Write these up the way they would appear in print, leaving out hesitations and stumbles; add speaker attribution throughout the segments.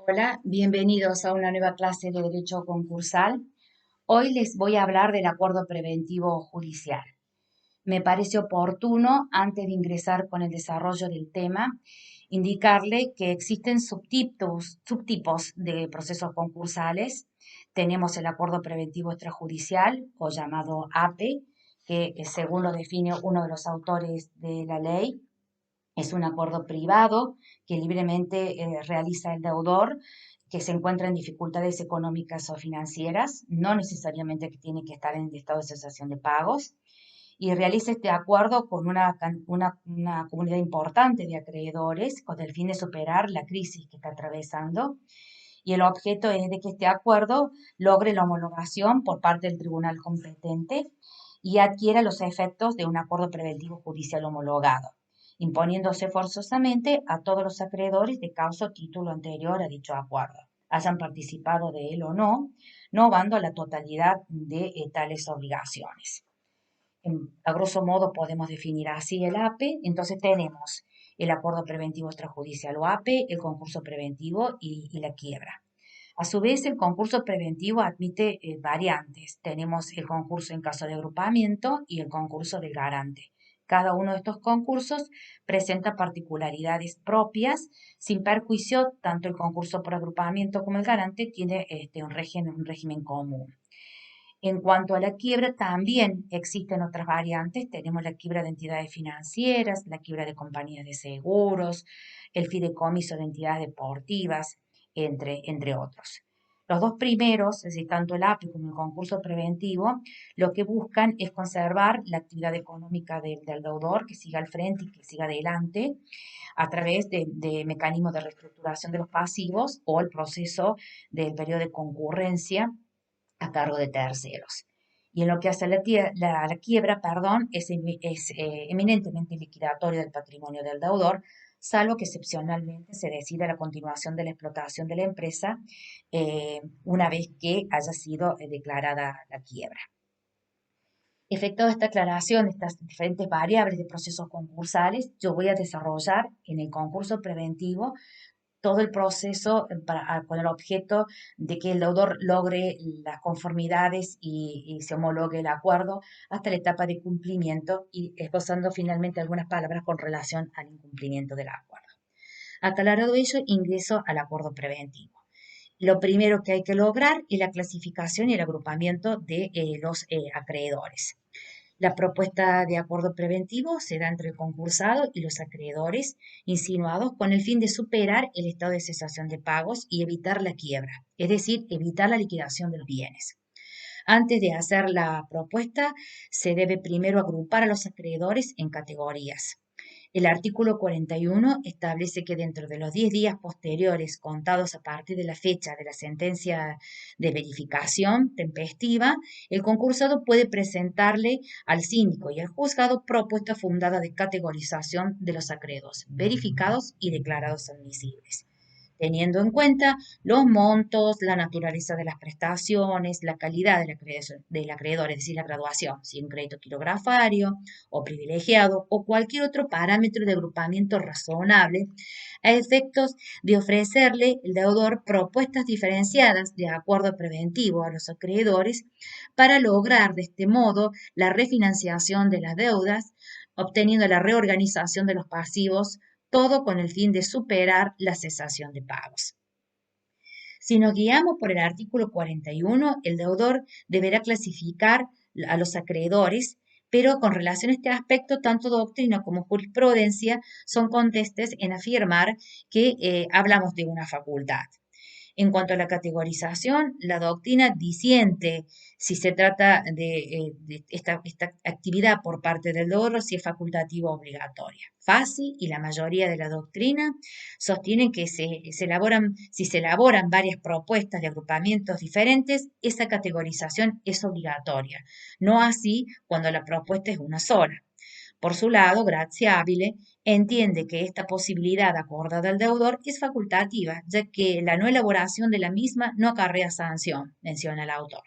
Speaker 1: Hola, bienvenidos a una nueva clase de Derecho Concursal. Hoy les voy a hablar del acuerdo preventivo judicial. Me parece oportuno, antes de ingresar con el desarrollo del tema, indicarle que existen subtipos de procesos concursales. Tenemos el acuerdo preventivo extrajudicial, o llamado APE, que según lo define uno de los autores de la ley, es un acuerdo privado que libremente realiza el deudor que se encuentra en dificultades económicas o financieras, no necesariamente que tiene que estar en estado de cesación de pagos, y realiza este acuerdo con una comunidad importante de acreedores con el fin de superar la crisis que está atravesando. Y el objeto es de que este acuerdo logre la homologación por parte del tribunal competente y adquiera los efectos de un acuerdo preventivo judicial homologado, imponiéndose forzosamente a todos los acreedores de causa o título anterior a dicho acuerdo, hayan participado de él o no, no obando a la totalidad de tales obligaciones. A grosso modo podemos definir así el APE. Entonces tenemos el acuerdo preventivo extrajudicial o APE, el concurso preventivo y la quiebra. A su vez, el concurso preventivo admite variantes. Tenemos el concurso en caso de agrupamiento y el concurso del garante. Cada uno de estos concursos presenta particularidades propias, sin perjuicio, tanto el concurso por agrupamiento como el garante tiene un régimen común. En cuanto a la quiebra, también existen otras variantes. Tenemos la quiebra de entidades financieras, la quiebra de compañías de seguros, el fideicomiso de entidades deportivas, entre otros. Los dos primeros, es decir, tanto el API como el concurso preventivo, lo que buscan es conservar la actividad económica del deudor, que siga al frente y que siga adelante a través de mecanismos de reestructuración de los pasivos o el proceso del periodo de concurrencia a cargo de terceros. Y en lo que hace a la quiebra, perdón, es eminentemente liquidatorio del patrimonio del deudor, salvo que excepcionalmente se decida la continuación de la explotación de la empresa una vez que haya sido declarada la quiebra. Efectuada esta aclaración de estas diferentes variables de procesos concursales, yo voy a desarrollar en el concurso preventivo todo el proceso con el objeto de que el deudor logre las conformidades y se homologue el acuerdo hasta la etapa de cumplimiento y esbozando finalmente algunas palabras con relación al incumplimiento del acuerdo. Aclarado ello, ingreso al acuerdo preventivo. Lo primero que hay que lograr es la clasificación y el agrupamiento de los acreedores. La propuesta de acuerdo preventivo se da entre el concursado y los acreedores insinuados con el fin de superar el estado de cesación de pagos y evitar la quiebra, es decir, evitar la liquidación de los bienes. Antes de hacer la propuesta, se debe primero agrupar a los acreedores en categorías. El artículo 41 establece que dentro de los 10 días posteriores, contados a partir de la fecha de la sentencia de verificación tempestiva, el concursado puede presentarle al síndico y al juzgado propuesta fundada de categorización de los acreedores verificados y declarados admisibles, teniendo en cuenta los montos, la naturaleza de las prestaciones, la calidad del acreedor, es decir, la graduación, si un crédito quirografario o privilegiado o cualquier otro parámetro de agrupamiento razonable, a efectos de ofrecerle el deudor propuestas diferenciadas de acuerdo preventivo a los acreedores para lograr de este modo la refinanciación de las deudas, obteniendo la reorganización de los pasivos, todo con el fin de superar la cesación de pagos. Si nos guiamos por el artículo 41, el deudor deberá clasificar a los acreedores, pero con relación a este aspecto, tanto doctrina como jurisprudencia son contestes en afirmar que hablamos de una facultad. En cuanto a la categorización, la doctrina disiente si se trata de esta actividad por parte del deudor, si es facultativa o obligatoria. FASI y la mayoría de la doctrina sostienen que si se elaboran varias propuestas de agrupamientos diferentes, esa categorización es obligatoria, no así cuando la propuesta es una sola. Por su lado, Graziabile entiende que esta posibilidad acordada al deudor es facultativa, ya que la no elaboración de la misma no acarrea sanción, menciona el autor.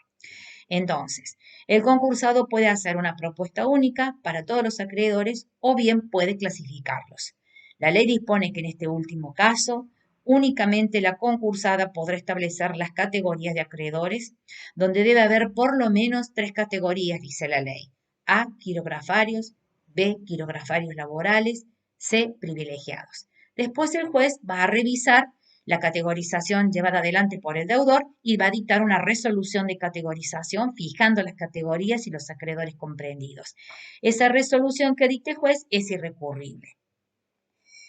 Speaker 1: Entonces, el concursado puede hacer una propuesta única para todos los acreedores o bien puede clasificarlos. La ley dispone que en este último caso, Únicamente la concursada podrá establecer las categorías de acreedores, donde debe haber por lo menos 3 categorías, dice la ley. A, quirografarios; B, quirografarios laborales; C, privilegiados. Después el juez va a revisar la categorización llevada adelante por el deudor y va a dictar una resolución de categorización fijando las categorías y los acreedores comprendidos. Esa resolución que dicte el juez es irrecurrible.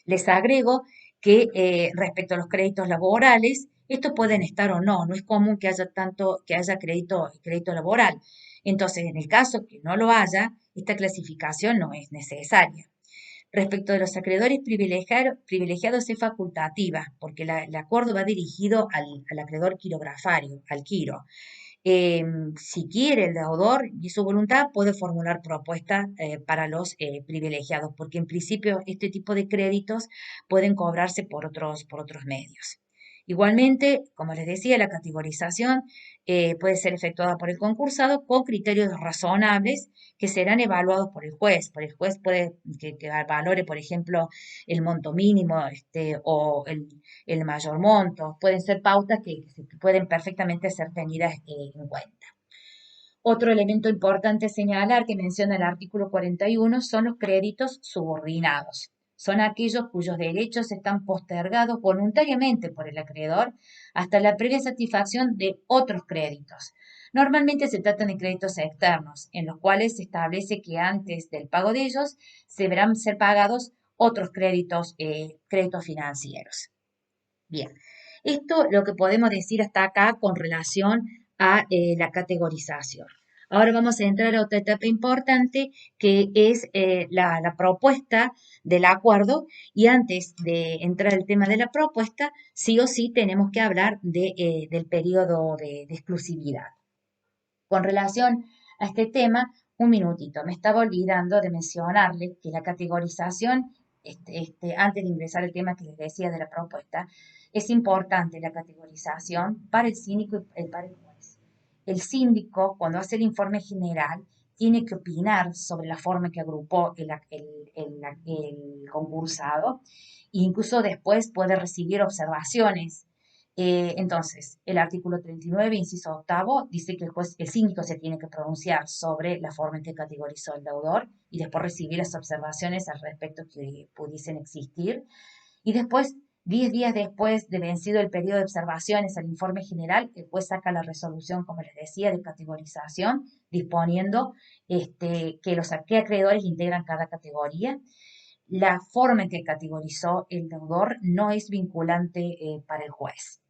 Speaker 1: Les agrego que respecto a los créditos laborales, estos pueden estar o no, no es común que haya crédito laboral. Entonces, en el caso que no lo haya, esta clasificación no es necesaria. Respecto de los acreedores privilegiados es facultativa, porque el acuerdo va dirigido al acreedor quirografario, al quiro. Si quiere el deudor y su voluntad, puede formular propuestas para los privilegiados, porque en principio este tipo de créditos pueden cobrarse por otros medios. Igualmente, como les decía, la categorización puede ser efectuada por el concursado con criterios razonables que serán evaluados por el juez. Por el juez puede que valore, por ejemplo, el monto mínimo o el mayor monto. Pueden ser pautas que pueden perfectamente ser tenidas en cuenta. Otro elemento importante a señalar que menciona el artículo 41 son los créditos subordinados. Son aquellos cuyos derechos están postergados voluntariamente por el acreedor hasta la previa satisfacción de otros créditos. Normalmente se tratan de créditos externos, en los cuales se establece que antes del pago de ellos se deberán ser pagados otros créditos financieros. Bien, esto lo que podemos decir hasta acá con relación a la categorización. Ahora vamos a entrar a otra etapa importante que es la propuesta del acuerdo, y antes de entrar al tema de la propuesta, sí o sí tenemos que hablar del periodo de exclusividad. Con relación a este tema, un minutito, me estaba olvidando de mencionarles que la categorización, antes de ingresar al tema que les decía de la propuesta, es importante la categorización para el síndico y para el juez. El síndico, cuando hace el informe general, tiene que opinar sobre la forma que agrupó el concursado e incluso después puede recibir observaciones. Entonces, el artículo 39, inciso octavo, dice que el síndico se tiene que pronunciar sobre la forma en que categorizó el deudor y después recibir las observaciones al respecto que pudiesen existir. Y después, 10 días después de vencido el periodo de observaciones al informe general, el juez saca la resolución, como les decía, de categorización, disponiendo qué acreedores integran cada categoría. La forma en que categorizó el deudor no es vinculante para el juez.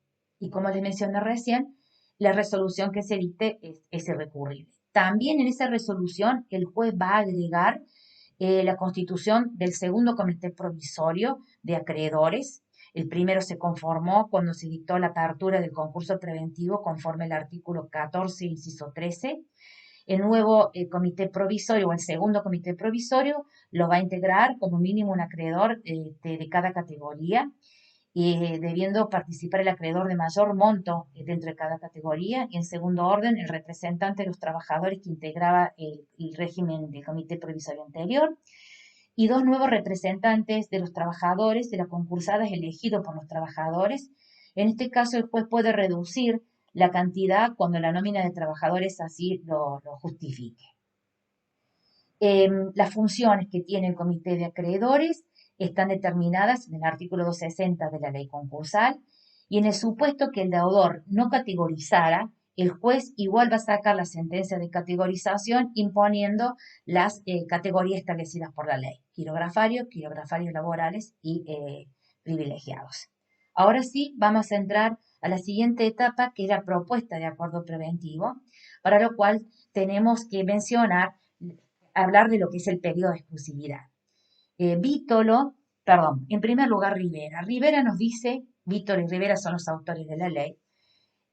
Speaker 1: Y como les mencioné recién, la resolución que se dicte es irrecurrible. También en esa resolución el juez va a agregar la constitución del segundo comité provisorio de acreedores. El primero se conformó cuando se dictó la apertura del concurso preventivo conforme al artículo 14, inciso 13. El nuevo comité provisorio o el segundo comité provisorio lo va a integrar como mínimo un acreedor de cada categoría, debiendo participar el acreedor de mayor monto dentro de cada categoría, y en segundo orden el representante de los trabajadores que integraba el régimen del comité provisorio anterior, y 2 nuevos representantes de los trabajadores de la concursada elegidos por los trabajadores. En este caso el juez puede reducir la cantidad cuando la nómina de trabajadores así lo justifique. Las funciones que tiene el comité de acreedores están determinadas en el artículo 260 de la ley concursal, y en el supuesto que el deudor no categorizara, el juez igual va a sacar la sentencia de categorización imponiendo las categorías establecidas por la ley: quirografarios laborales y privilegiados. Ahora sí, vamos a entrar a la siguiente etapa, que es la propuesta de acuerdo preventivo, para lo cual tenemos que hablar de lo que es el periodo de exclusividad. En primer lugar Rivera. Rivera nos dice, Vítolo y Rivera son los autores de la ley,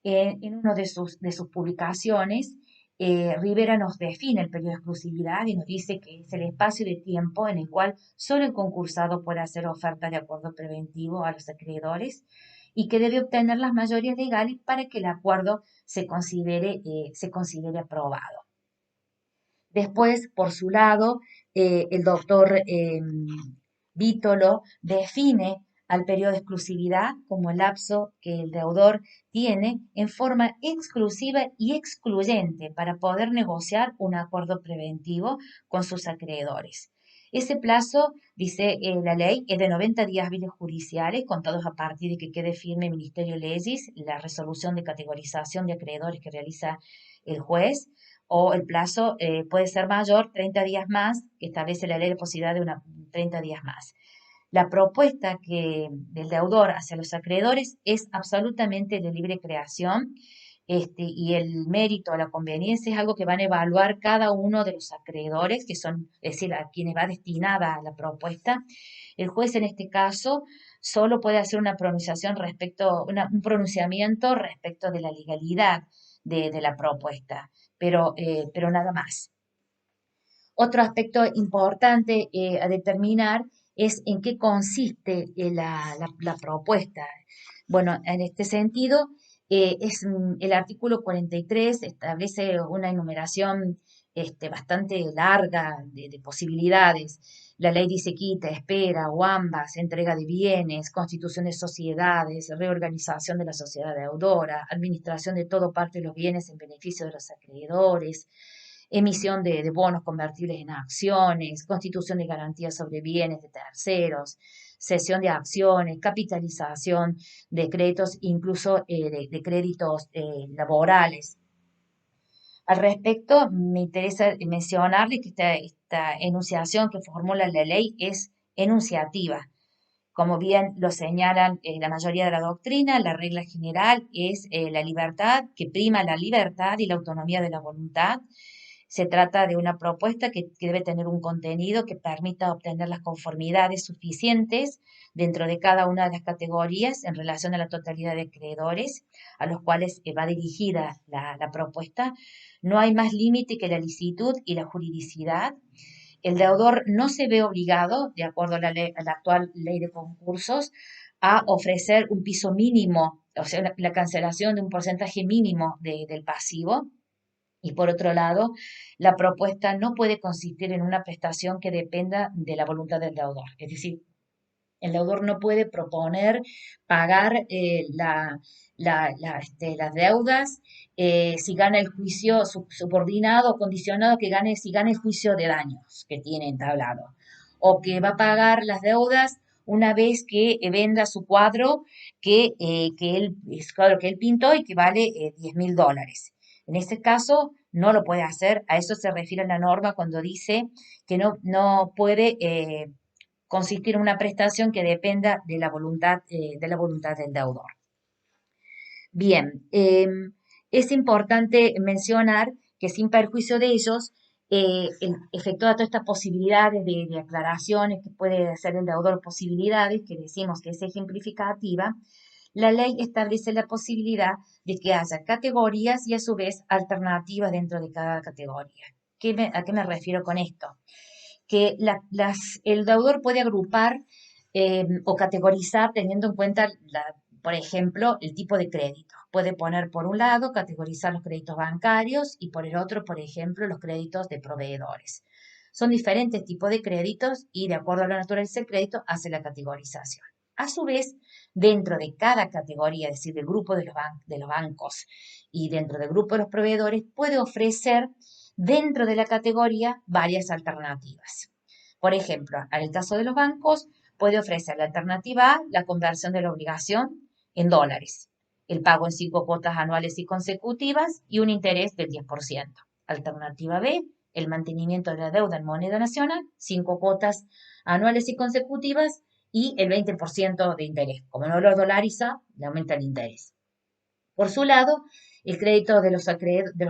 Speaker 1: en una de sus publicaciones, Rivera nos define el periodo de exclusividad y nos dice que es el espacio de tiempo en el cual solo el concursado puede hacer oferta de acuerdo preventivo a los acreedores y que debe obtener las mayorías legales para que el acuerdo se considere aprobado. Después, por su lado, el doctor Vítolo define al periodo de exclusividad como el lapso que el deudor tiene en forma exclusiva y excluyente para poder negociar un acuerdo preventivo con sus acreedores. Ese plazo, dice la ley, es de 90 días hábiles judiciales, contados a partir de que quede firme el Ministerio Legis, la resolución de categorización de acreedores que realiza el juez, o el plazo puede ser mayor, 30 días más, que establece la ley de posibilidad de 30 días más. La propuesta del deudor hacia los acreedores es absolutamente de libre creación, y el mérito a la conveniencia es algo que van a evaluar cada uno de los acreedores, que son, es decir, a quienes va destinada la propuesta. El juez en este caso solo puede hacer una pronunciación un pronunciamiento respecto de la legalidad de la propuesta, pero nada más. Otro aspecto importante a determinar es en qué consiste la propuesta. Bueno, en este sentido, el artículo 43 establece una enumeración bastante larga de posibilidades. La ley dice quita, espera, guambas, entrega de bienes, constitución de sociedades, reorganización de la sociedad deudora, administración de todo parte de los bienes en beneficio de los acreedores, emisión de bonos convertibles en acciones, constitución de garantías sobre bienes de terceros, cesión de acciones, capitalización de créditos, incluso de créditos laborales. Al respecto, me interesa mencionarle que esta enunciación que formula la ley es enunciativa. Como bien lo señalan la mayoría de la doctrina, la regla general es la libertad, que prima la libertad y la autonomía de la voluntad. Se trata de una propuesta que debe tener un contenido que permita obtener las conformidades suficientes dentro de cada una de las categorías en relación a la totalidad de acreedores a los cuales va dirigida la propuesta. No hay más límite que la licitud y la juridicidad. El deudor no se ve obligado, de acuerdo a la actual ley de concursos, a ofrecer un piso mínimo, o sea, la cancelación de un porcentaje mínimo del pasivo. Y por otro lado, la propuesta no puede consistir en una prestación que dependa de la voluntad del deudor. Es decir, el deudor no puede proponer pagar las deudas si gana el juicio subordinado o condicionado si gana el juicio de daños que tiene entablado. O que va a pagar las deudas una vez que venda su cuadro cuadro que él pintó y que vale $10.000. En este caso, no lo puede hacer. A eso se refiere la norma cuando dice que no puede consistir en una prestación que dependa de la voluntad del deudor. Bien, es importante mencionar que sin perjuicio de ellos, efectuada todas estas posibilidades de aclaraciones que puede hacer el deudor, posibilidades que decimos que es ejemplificativa, la ley establece la posibilidad de que haya categorías y a su vez alternativas dentro de cada categoría. ¿A qué me refiero con esto? Que el deudor puede agrupar o categorizar teniendo en cuenta, por ejemplo, el tipo de crédito. Puede poner por un lado, categorizar los créditos bancarios y por el otro, por ejemplo, los créditos de proveedores. Son diferentes tipos de créditos y de acuerdo a la naturaleza del crédito hace la categorización. A su vez, dentro de cada categoría, es decir, del grupo de los bancos y dentro del grupo de los proveedores, puede ofrecer dentro de la categoría varias alternativas. Por ejemplo, en el caso de los bancos, puede ofrecer la alternativa A, la conversión de la obligación en dólares, el pago en 5 cuotas anuales y consecutivas y un interés del 10%. Alternativa B, el mantenimiento de la deuda en moneda nacional, 5 cuotas anuales y consecutivas y el 20% de interés. Como no lo dolariza, le aumenta el interés. Por su lado, el crédito de los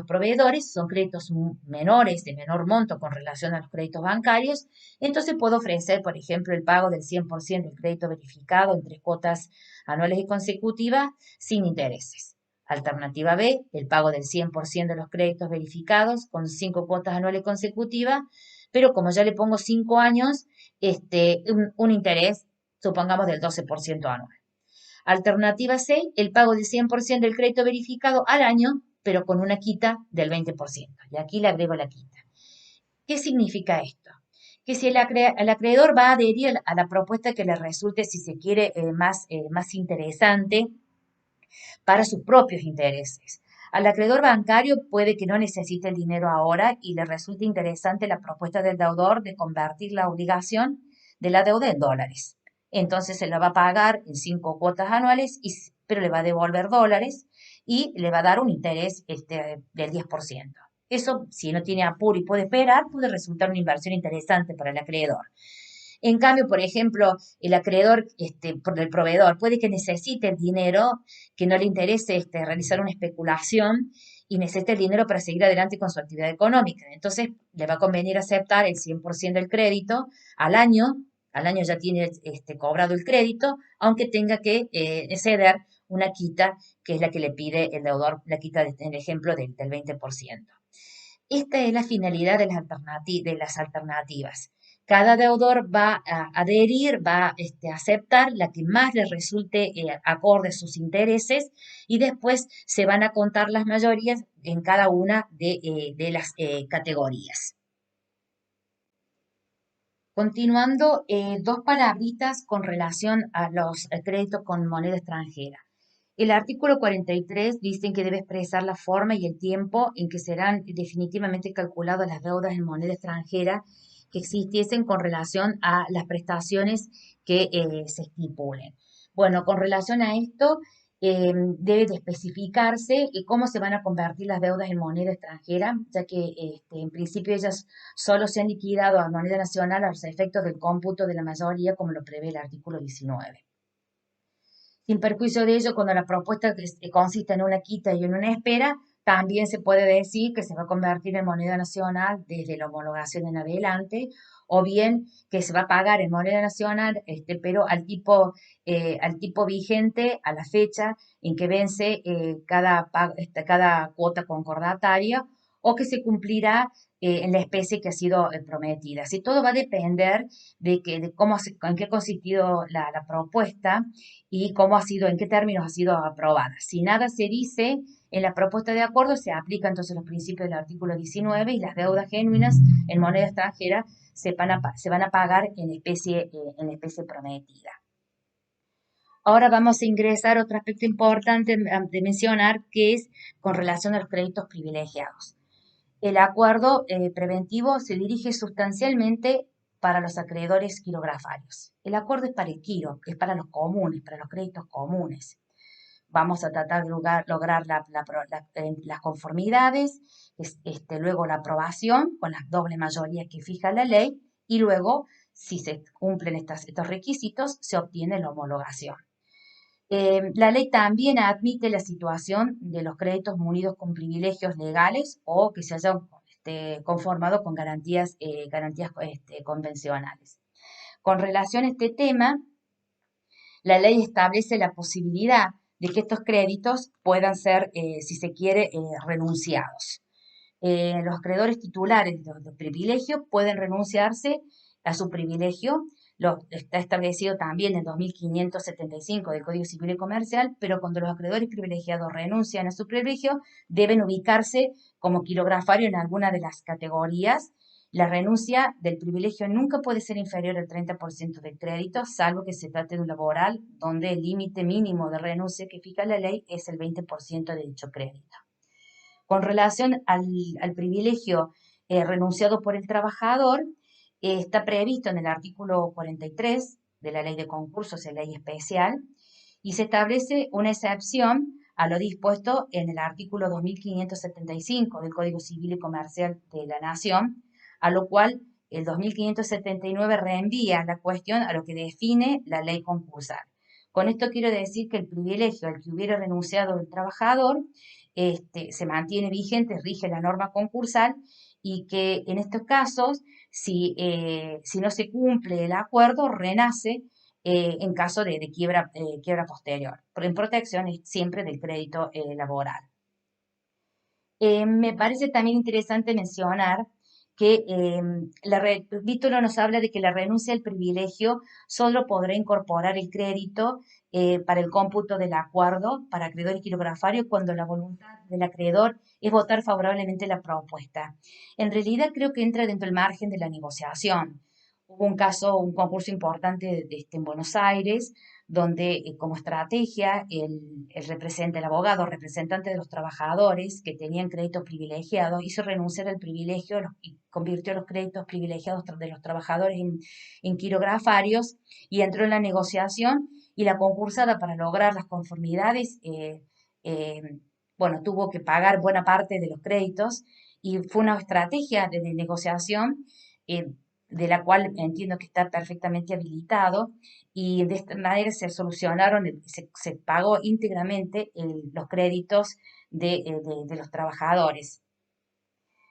Speaker 1: proveedores son créditos menores, de menor monto con relación a los créditos bancarios. Entonces puedo ofrecer, por ejemplo, el pago del 100% del crédito verificado en 3 cuotas anuales y consecutivas sin intereses. Alternativa B, el pago del 100% de los créditos verificados con 5 cuotas anuales consecutivas, pero como ya le pongo 5 años, un interés, supongamos, del 12% anual. Alternativa 6, el pago del 100% del crédito verificado al año, pero con una quita del 20%. Y aquí le agrego la quita. ¿Qué significa esto? que si el acreedor va a adherir a la propuesta que le resulte, si se quiere, más interesante para sus propios intereses. Al acreedor bancario puede que no necesite el dinero ahora y le resulte interesante la propuesta del deudor de convertir la obligación de la deuda en dólares. Entonces se la va a pagar en 5 cuotas anuales, pero le va a devolver dólares y le va a dar un interés del 10%. Eso, si no tiene apuro y puede esperar, puede resultar una inversión interesante para el acreedor. En cambio, por ejemplo, el acreedor, por el proveedor, puede que necesite el dinero, que no le interese realizar una especulación y necesite el dinero para seguir adelante con su actividad económica. Entonces, le va a convenir aceptar el 100% del crédito al año ya tiene cobrado el crédito, aunque tenga que ceder una quita, que es la que le pide el deudor, la quita, en el ejemplo, del 20%. Esta es la finalidad de las alternativas. Cada deudor va a adherir, va a aceptar la que más le resulte acorde a sus intereses y después se van a contar las mayorías en cada una de las categorías. Continuando, dos palabritas con relación a los créditos con moneda extranjera. El artículo 43 dice que debe expresar la forma y el tiempo en que serán definitivamente calculadas las deudas en moneda extranjera que existiesen con relación a las prestaciones que se estipulen. Bueno, con relación a esto, debe de especificarse cómo se van a convertir las deudas en moneda extranjera, ya que en principio ellas solo se han liquidado a moneda nacional a los efectos del cómputo de la mayoría, como lo prevé el artículo 19. Sin perjuicio de ello, cuando la propuesta consiste en una quita y en una espera, también se puede decir que se va a convertir en moneda nacional desde la homologación en adelante, o bien que se va a pagar en moneda nacional, pero al tipo vigente, a la fecha en que vence cada cuota concordataria, o que se cumplirá en la especie que ha sido prometida. Así todo va a depender de cómo en qué ha consistido la propuesta y cómo ha sido, en qué términos ha sido aprobada. Si nada se dice en la propuesta de acuerdo, se aplican entonces los principios del artículo 19 y las deudas genuinas en moneda extranjera se van a pagar en especie prometida. Ahora vamos a ingresar a otro aspecto importante de mencionar, que es con relación a los créditos privilegiados. El acuerdo preventivo se dirige sustancialmente para los acreedores quirografarios. El acuerdo es para el quiro, es para los comunes, para los créditos comunes. Vamos a tratar de lograr las conformidades, luego la aprobación con las dobles mayorías que fija la ley y luego, si se cumplen estos requisitos, se obtiene la homologación. La ley también admite la situación de los créditos munidos con privilegios legales o que se hayan conformado con garantías convencionales. Con relación a este tema, la ley establece la posibilidad de que estos créditos puedan ser, si se quiere, renunciados. Los acreedores titulares de privilegio pueden renunciarse a su privilegio. Está establecido también en 2575 del Código Civil y Comercial, pero cuando los acreedores privilegiados renuncian a su privilegio, deben ubicarse como quirografario en alguna de las categorías. La renuncia del privilegio nunca puede ser inferior al 30% del crédito, salvo que se trate de un laboral, donde el límite mínimo de renuncia que fija la ley es el 20% de dicho crédito. Con relación al privilegio renunciado por el trabajador, está previsto en el artículo 43 de la Ley de Concursos, la ley especial, y se establece una excepción a lo dispuesto en el artículo 2575 del Código Civil y Comercial de la Nación, a lo cual el 2579 reenvía la cuestión a lo que define la ley concursal. Con esto quiero decir que el privilegio al que hubiera renunciado el trabajador se mantiene vigente, rige la norma concursal y que en estos casos, si no se cumple el acuerdo, renace en caso de quiebra posterior, pero en protección siempre del crédito laboral. Me parece también interesante mencionar que el título nos habla de que la renuncia al privilegio solo podrá incorporar el crédito para el cómputo del acuerdo para acreedor y quirografario cuando la voluntad del acreedor es votar favorablemente la propuesta. En realidad creo que entra dentro del margen de la negociación, Hubo un caso, un concurso importante en Buenos Aires, donde como estrategia el abogado representante de los trabajadores que tenían créditos privilegiados hizo renunciar al privilegio y convirtió los créditos privilegiados de los trabajadores en quirografarios y entró en la negociación y la concursada para lograr las conformidades, eh, bueno, tuvo que pagar buena parte de los créditos y fue una estrategia de negociación. De la cual entiendo que está perfectamente habilitado, y de esta manera se solucionaron, se pagó íntegramente los créditos de los trabajadores.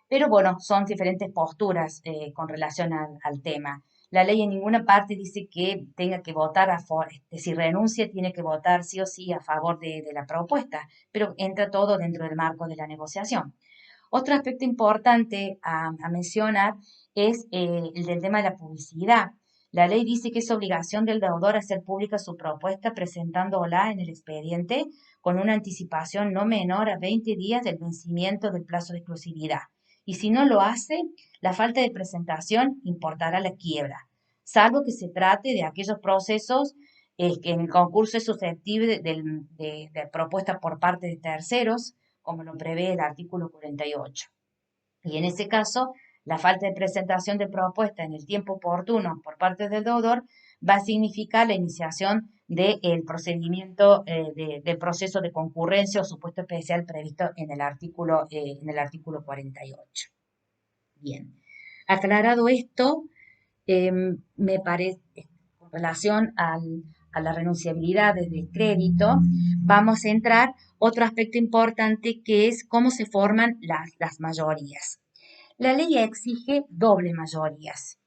Speaker 1: Pero bueno, son diferentes posturas con relación al tema. La ley en ninguna parte dice que tenga que votar a favor, si renuncia tiene que votar sí o sí a favor de la propuesta, pero entra todo dentro del marco de la negociación. Otro aspecto importante a mencionar es el del tema de la publicidad. La ley dice que es obligación del deudor hacer pública su propuesta presentándola en el expediente con una anticipación no menor a 20 días del vencimiento del plazo de exclusividad. Y si no lo hace, la falta de presentación importará la quiebra, salvo que se trate de aquellos procesos que en el concurso es susceptible de propuesta por parte de terceros, como lo prevé el artículo 48. Y en ese caso, la falta de presentación de propuesta en el tiempo oportuno por parte del deudor va a significar la iniciación del procedimiento del proceso de concurrencia o supuesto especial previsto en el artículo 48. Bien, aclarado esto, me parece, con relación a la renunciabilidad del crédito, vamos a entrar otro aspecto importante que es cómo se forman las mayorías. La ley exige doble mayorías.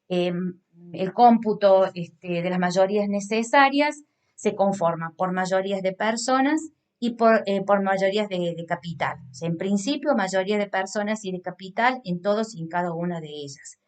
Speaker 1: El cómputo de las mayorías necesarias se conforma por mayorías de personas y por mayorías de capital. O sea, en principio, mayoría de personas y de capital en todos y en cada una de ellas.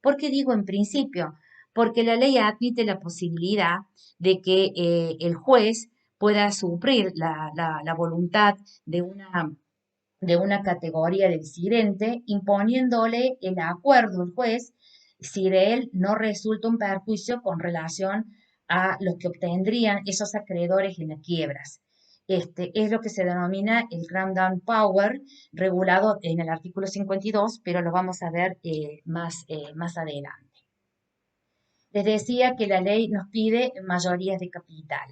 Speaker 1: ¿Por qué digo en principio? Porque la ley admite la posibilidad de que el juez pueda suplir la voluntad de una categoría del disidente, imponiéndole el acuerdo al juez si de él no resulta un perjuicio con relación a lo que obtendrían esos acreedores en las quiebras. Es lo que se denomina el Grand Down Power, regulado en el artículo 52, pero lo vamos a ver más adelante. Les decía que la ley nos pide mayorías de capital.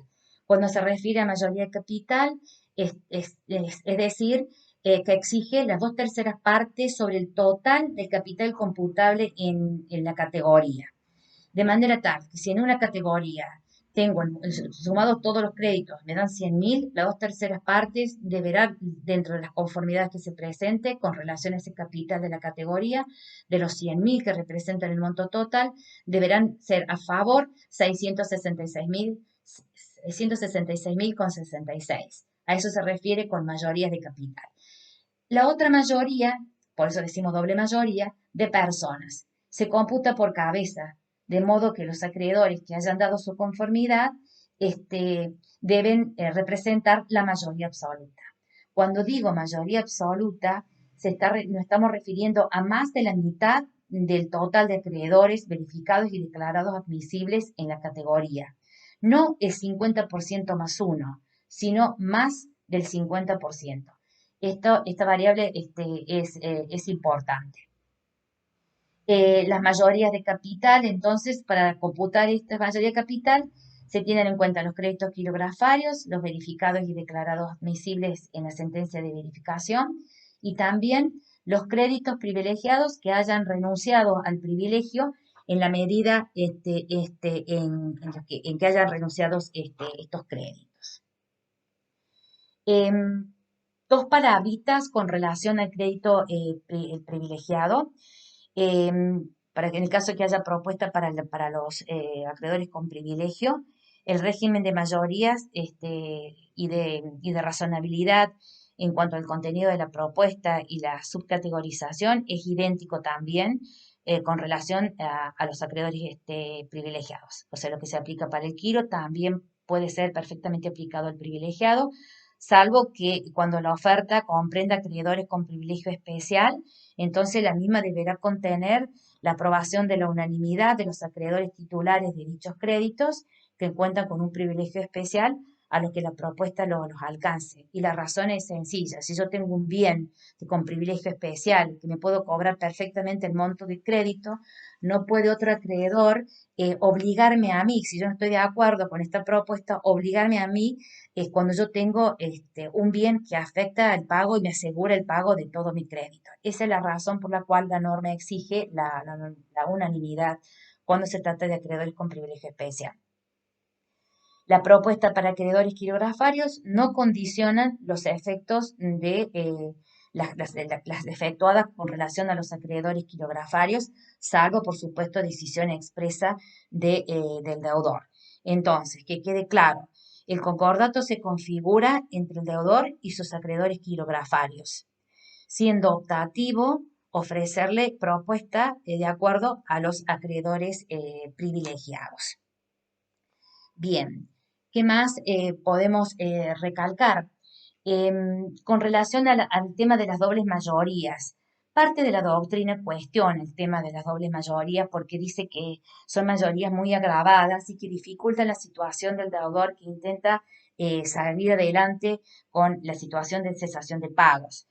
Speaker 1: Cuando se refiere a mayoría de capital, es decir, que exige las 2/3 partes sobre el total del capital computable en la categoría. De manera tal que si en una categoría tengo sumados todos los créditos, me dan 100.000, las 2/3 partes deberán, dentro de las conformidades que se presente con relación a ese capital de la categoría, de los 100.000 que representan el monto total, deberán ser a favor 666.000 con 66. A eso se refiere con mayorías de capital. La otra mayoría, por eso decimos doble mayoría, de personas, se computa por cabeza, de modo que los acreedores que hayan dado su conformidad deben representar la mayoría absoluta. Cuando digo mayoría absoluta, nos estamos refiriendo a más de la mitad del total de acreedores verificados y declarados admisibles en la categoría. No el 50% más uno, sino más del 50%. Esta variable es importante. Las mayorías de capital, entonces, para computar esta mayoría de capital, se tienen en cuenta los créditos quirografarios, los verificados y declarados admisibles en la sentencia de verificación, y también los créditos privilegiados que hayan renunciado al privilegio en la medida en que hayan renunciado estos créditos. Dos palabritas con relación al crédito privilegiado. Para que en el caso que haya propuesta para los acreedores con privilegio, el régimen de mayorías y de razonabilidad en cuanto al contenido de la propuesta y la subcategorización es idéntico también con relación a los acreedores privilegiados. O sea, lo que se aplica para el quiro también puede ser perfectamente aplicado al privilegiado, salvo que cuando la oferta comprenda acreedores con privilegio especial, entonces la misma deberá contener la aprobación de la unanimidad de los acreedores titulares de dichos créditos que cuentan con un privilegio especial a los que la propuesta los alcance. Y la razón es sencilla. Si yo tengo un bien con privilegio especial, que me puedo cobrar perfectamente el monto de crédito, no puede otro acreedor obligarme a mí, si yo no estoy de acuerdo con esta propuesta, obligarme a mí cuando yo tengo un bien que afecta al pago y me asegura el pago de todo mi crédito. Esa es la razón por la cual la norma exige la unanimidad cuando se trata de acreedores con privilegio especial. La propuesta para acreedores quirografarios no condiciona los efectos de las efectuadas con relación a los acreedores quirografarios, salvo, por supuesto, decisión expresa del deudor. Entonces, que quede claro, el concordato se configura entre el deudor y sus acreedores quirografarios, siendo optativo ofrecerle propuesta de acuerdo a los acreedores privilegiados. Bien, ¿qué más podemos recalcar? Con relación al tema de las dobles mayorías, parte de la doctrina cuestiona el tema de las dobles mayorías porque dice que son mayorías muy agravadas y que dificultan la situación del deudor que intenta salir adelante con la situación de cesación de pagos,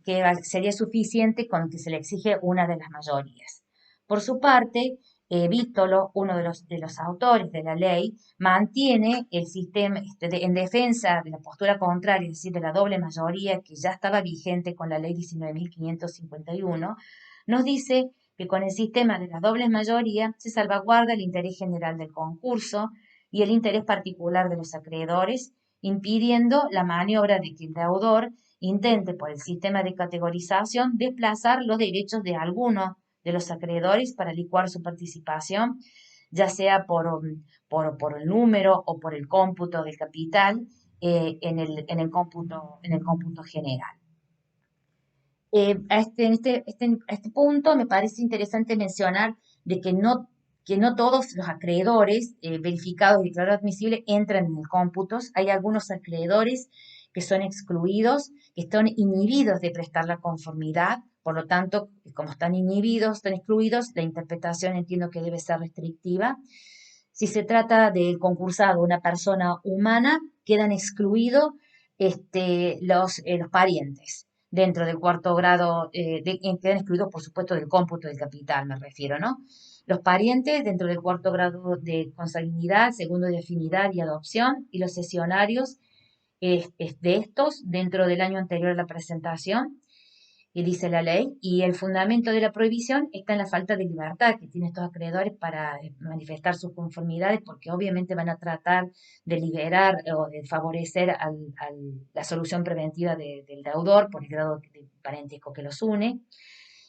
Speaker 1: que sería suficiente con que se le exige una de las mayorías. Por su parte, Víttolo, uno de los autores de la ley, mantiene el sistema en defensa de la postura contraria, es decir, de la doble mayoría que ya estaba vigente con la ley 19.551, nos dice que con el sistema de las dobles mayorías se salvaguarda el interés general del concurso y el interés particular de los acreedores, impidiendo la maniobra de que el deudor intente por el sistema de categorización desplazar los derechos de alguno de los acreedores para licuar su participación, ya sea por el número o por el cómputo del capital en el cómputo general. A este punto me parece interesante mencionar de que no todos los acreedores verificados y declarados admisibles entran en el cómputo. Hay algunos acreedores que son excluidos, que están inhibidos de prestar la conformidad. Por lo tanto, como están inhibidos, están excluidos, la interpretación entiendo que debe ser restrictiva. Si se trata del concursado, una persona humana, quedan excluidos los parientes dentro del cuarto grado, quedan excluidos, por supuesto, del cómputo del capital, me refiero, ¿no? Los parientes dentro del cuarto grado de consanguinidad, segundo de afinidad y adopción, y los cesionarios de estos dentro del año anterior a la presentación, y dice la ley, y el fundamento de la prohibición está en la falta de libertad que tienen estos acreedores para manifestar sus conformidades, porque obviamente van a tratar de liberar o de favorecer la solución preventiva del deudor por el grado de parentesco que los une.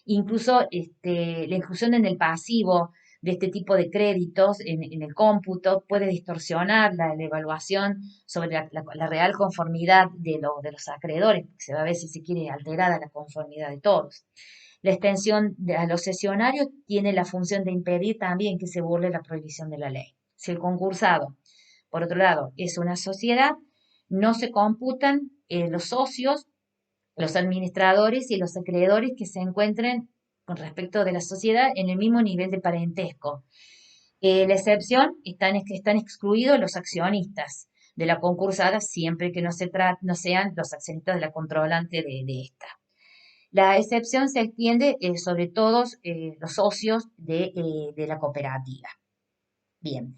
Speaker 1: Incluso la inclusión en el pasivo de este tipo de créditos en el cómputo puede distorsionar la evaluación sobre la real conformidad de los acreedores, porque se va a ver si se quiere alterada la conformidad de todos. La extensión a los cesionarios tiene la función de impedir también que se burle la prohibición de la ley. Si el concursado, por otro lado, es una sociedad, no se computan los socios, los administradores y los acreedores que se encuentren con respecto de la sociedad en el mismo nivel de parentesco. La excepción es que están excluidos los accionistas de la concursada siempre que no sean los accionistas de la controlante de esta. La excepción se extiende sobre todos los socios de la cooperativa. Bien,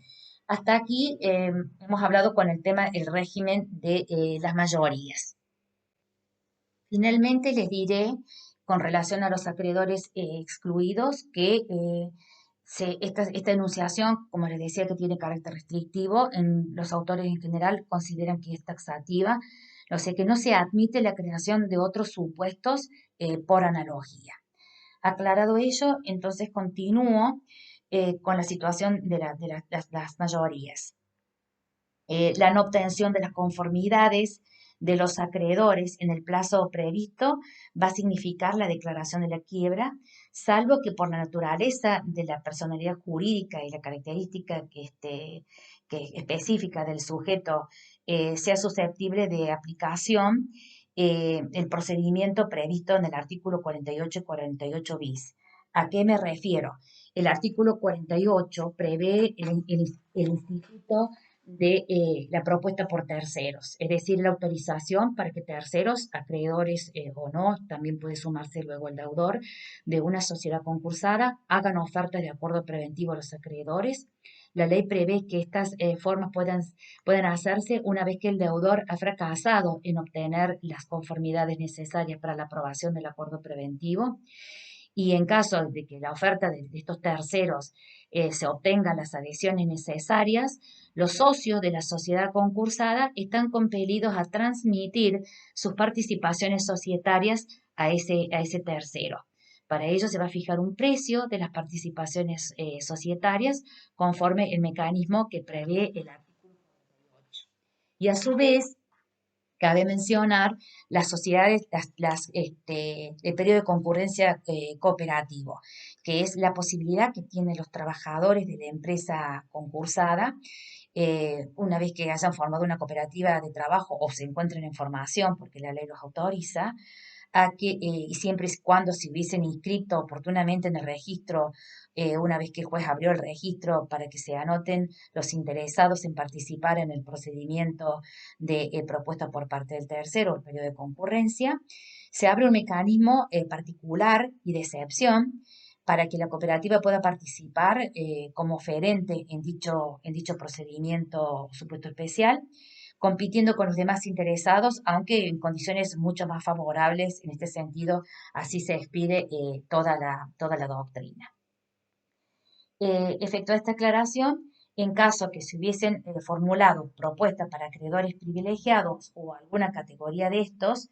Speaker 1: hasta aquí hemos hablado con el tema del régimen de las mayorías. Finalmente les diré, con relación a los acreedores excluidos, que esta enunciación, como les decía, que tiene carácter restrictivo, los autores en general consideran que es taxativa, o sea que no se admite la creación de otros supuestos por analogía. Aclarado ello, entonces continúo con la situación de las mayorías. La no obtención de las conformidades de los acreedores en el plazo previsto va a significar la declaración de la quiebra, salvo que por la naturaleza de la personalidad jurídica y la característica que específica del sujeto sea susceptible de aplicación el procedimiento previsto en el artículo 48 y 48 bis. ¿A qué me refiero? El artículo 48 prevé el instituto de la propuesta por terceros, es decir, la autorización para que terceros, acreedores o no, también puede sumarse luego el deudor de una sociedad concursada, hagan ofertas de acuerdo preventivo a los acreedores. La ley prevé que estas formas puedan hacerse una vez que el deudor ha fracasado en obtener las conformidades necesarias para la aprobación del acuerdo preventivo. Y en caso de que la oferta de estos terceros se obtengan las adhesiones necesarias, los socios de la sociedad concursada están compelidos a transmitir sus participaciones societarias a ese tercero. Para ello se va a fijar un precio de las participaciones societarias conforme el mecanismo que prevé el artículo 48. Y a su vez, cabe mencionar las sociedades, el periodo de concurrencia cooperativo, que es la posibilidad que tienen los trabajadores de la empresa concursada, una vez que hayan formado una cooperativa de trabajo o se encuentren en formación, porque la ley los autoriza, a que, y siempre y cuando se hubiesen inscrito oportunamente en el registro, una vez que el juez abrió el registro para que se anoten los interesados en participar en el procedimiento de propuesta por parte del tercero, el periodo de concurrencia, se abre un mecanismo particular y de excepción para que la cooperativa pueda participar como oferente en dicho procedimiento supuesto especial, compitiendo con los demás interesados, aunque en condiciones mucho más favorables. En este sentido, así se expide toda la doctrina. Efectuada esta aclaración, en caso que se hubiesen formulado propuestas para acreedores privilegiados o alguna categoría de estos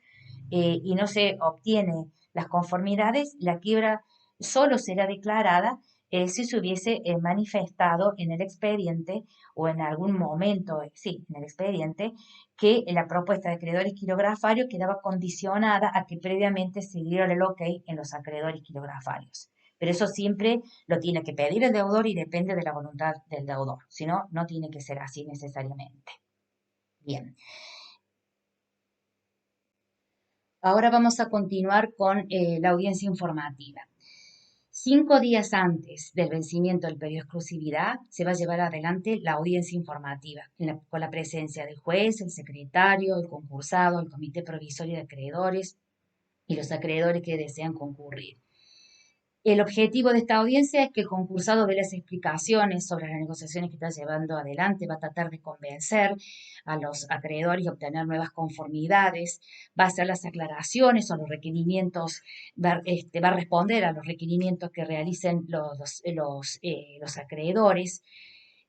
Speaker 1: y no se obtiene las conformidades, la quiebra solo será declarada si se hubiese manifestado en el expediente o en algún momento, sí, en el expediente, que la propuesta de acreedores quirografarios quedaba condicionada a que previamente se diera el ok en los acreedores quirografarios. Pero eso siempre lo tiene que pedir el deudor y depende de la voluntad del deudor. Si no, no tiene que ser así necesariamente. Bien. Ahora vamos a continuar con la audiencia informativa. 5 días antes del vencimiento del periodo de exclusividad, se va a llevar adelante la audiencia informativa, con la presencia del juez, el secretario, el concursado, el comité provisorio de acreedores y los acreedores que desean concurrir. El objetivo de esta audiencia es que el concursado dé las explicaciones sobre las negociaciones que está llevando adelante, va a tratar de convencer a los acreedores y obtener nuevas conformidades, va a hacer las aclaraciones o los requerimientos, va a responder a los requerimientos que realicen los acreedores.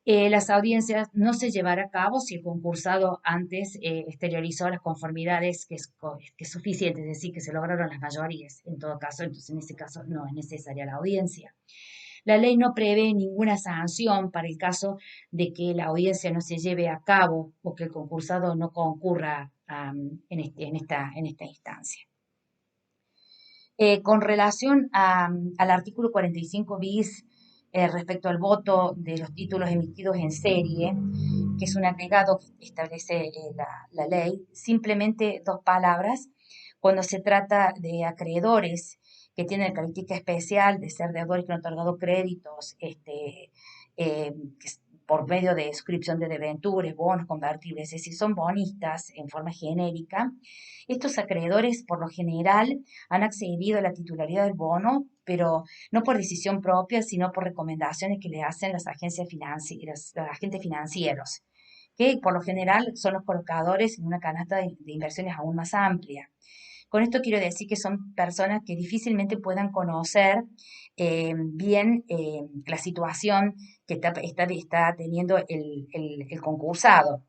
Speaker 1: Las audiencias no se llevará a cabo si el concursado antes exteriorizó las conformidades que es suficiente, es decir, que se lograron las mayorías. En todo caso, entonces en ese caso no es necesaria la audiencia. La ley no prevé ninguna sanción para el caso de que la audiencia no se lleve a cabo o que el concursado no concurra en esta instancia. Con relación al artículo 45 bis, respecto al voto de los títulos emitidos en serie, que es un agregado que establece la ley, simplemente 2 palabras. Cuando se trata de acreedores que tienen característica especial de ser deudores que han otorgado créditos eh, por medio de suscripción de debentures, bonos convertibles, es decir, son bonistas en forma genérica, estos acreedores por lo general han accedido a la titularidad del bono, pero no por decisión propia, sino por recomendaciones que le hacen las agencias financieras, los agentes financieros, que por lo general son los colocadores en una canasta de inversiones aún más amplia. Con esto quiero decir que son personas que difícilmente puedan conocer bien la situación que está teniendo el concursado,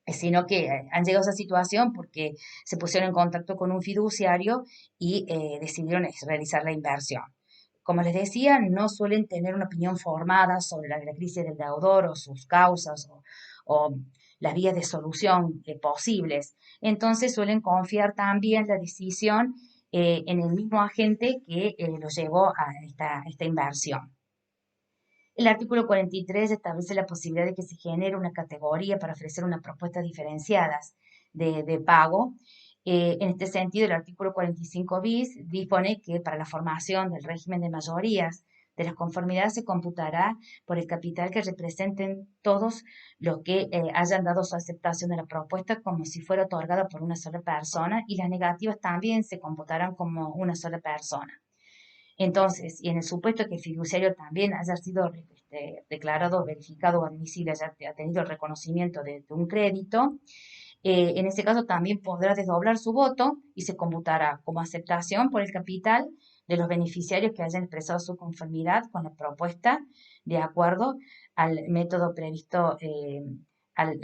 Speaker 1: sino que han llegado a esa situación porque se pusieron en contacto con un fiduciario y decidieron realizar la inversión. Como les decía, no suelen tener una opinión formada sobre la crisis del deudor o sus causas o las vías de solución posibles. Entonces suelen confiar también la decisión en el mismo agente que los llevó a esta inversión. El artículo 43 establece la posibilidad de que se genere una categoría para ofrecer unas propuestas diferenciadas de pago En este sentido, el artículo 45 bis dispone que para la formación del régimen de mayorías de las conformidades se computará por el capital que representen todos los que hayan dado su aceptación de la propuesta como si fuera otorgada por una sola persona, y las negativas también se computarán como una sola persona. Entonces, y en el supuesto que el fiduciario también haya sido declarado, verificado o admisible, haya tenido el reconocimiento de un crédito, en ese caso también podrá desdoblar su voto y se computará como aceptación por el capital de los beneficiarios que hayan expresado su conformidad con la propuesta de acuerdo al método previsto,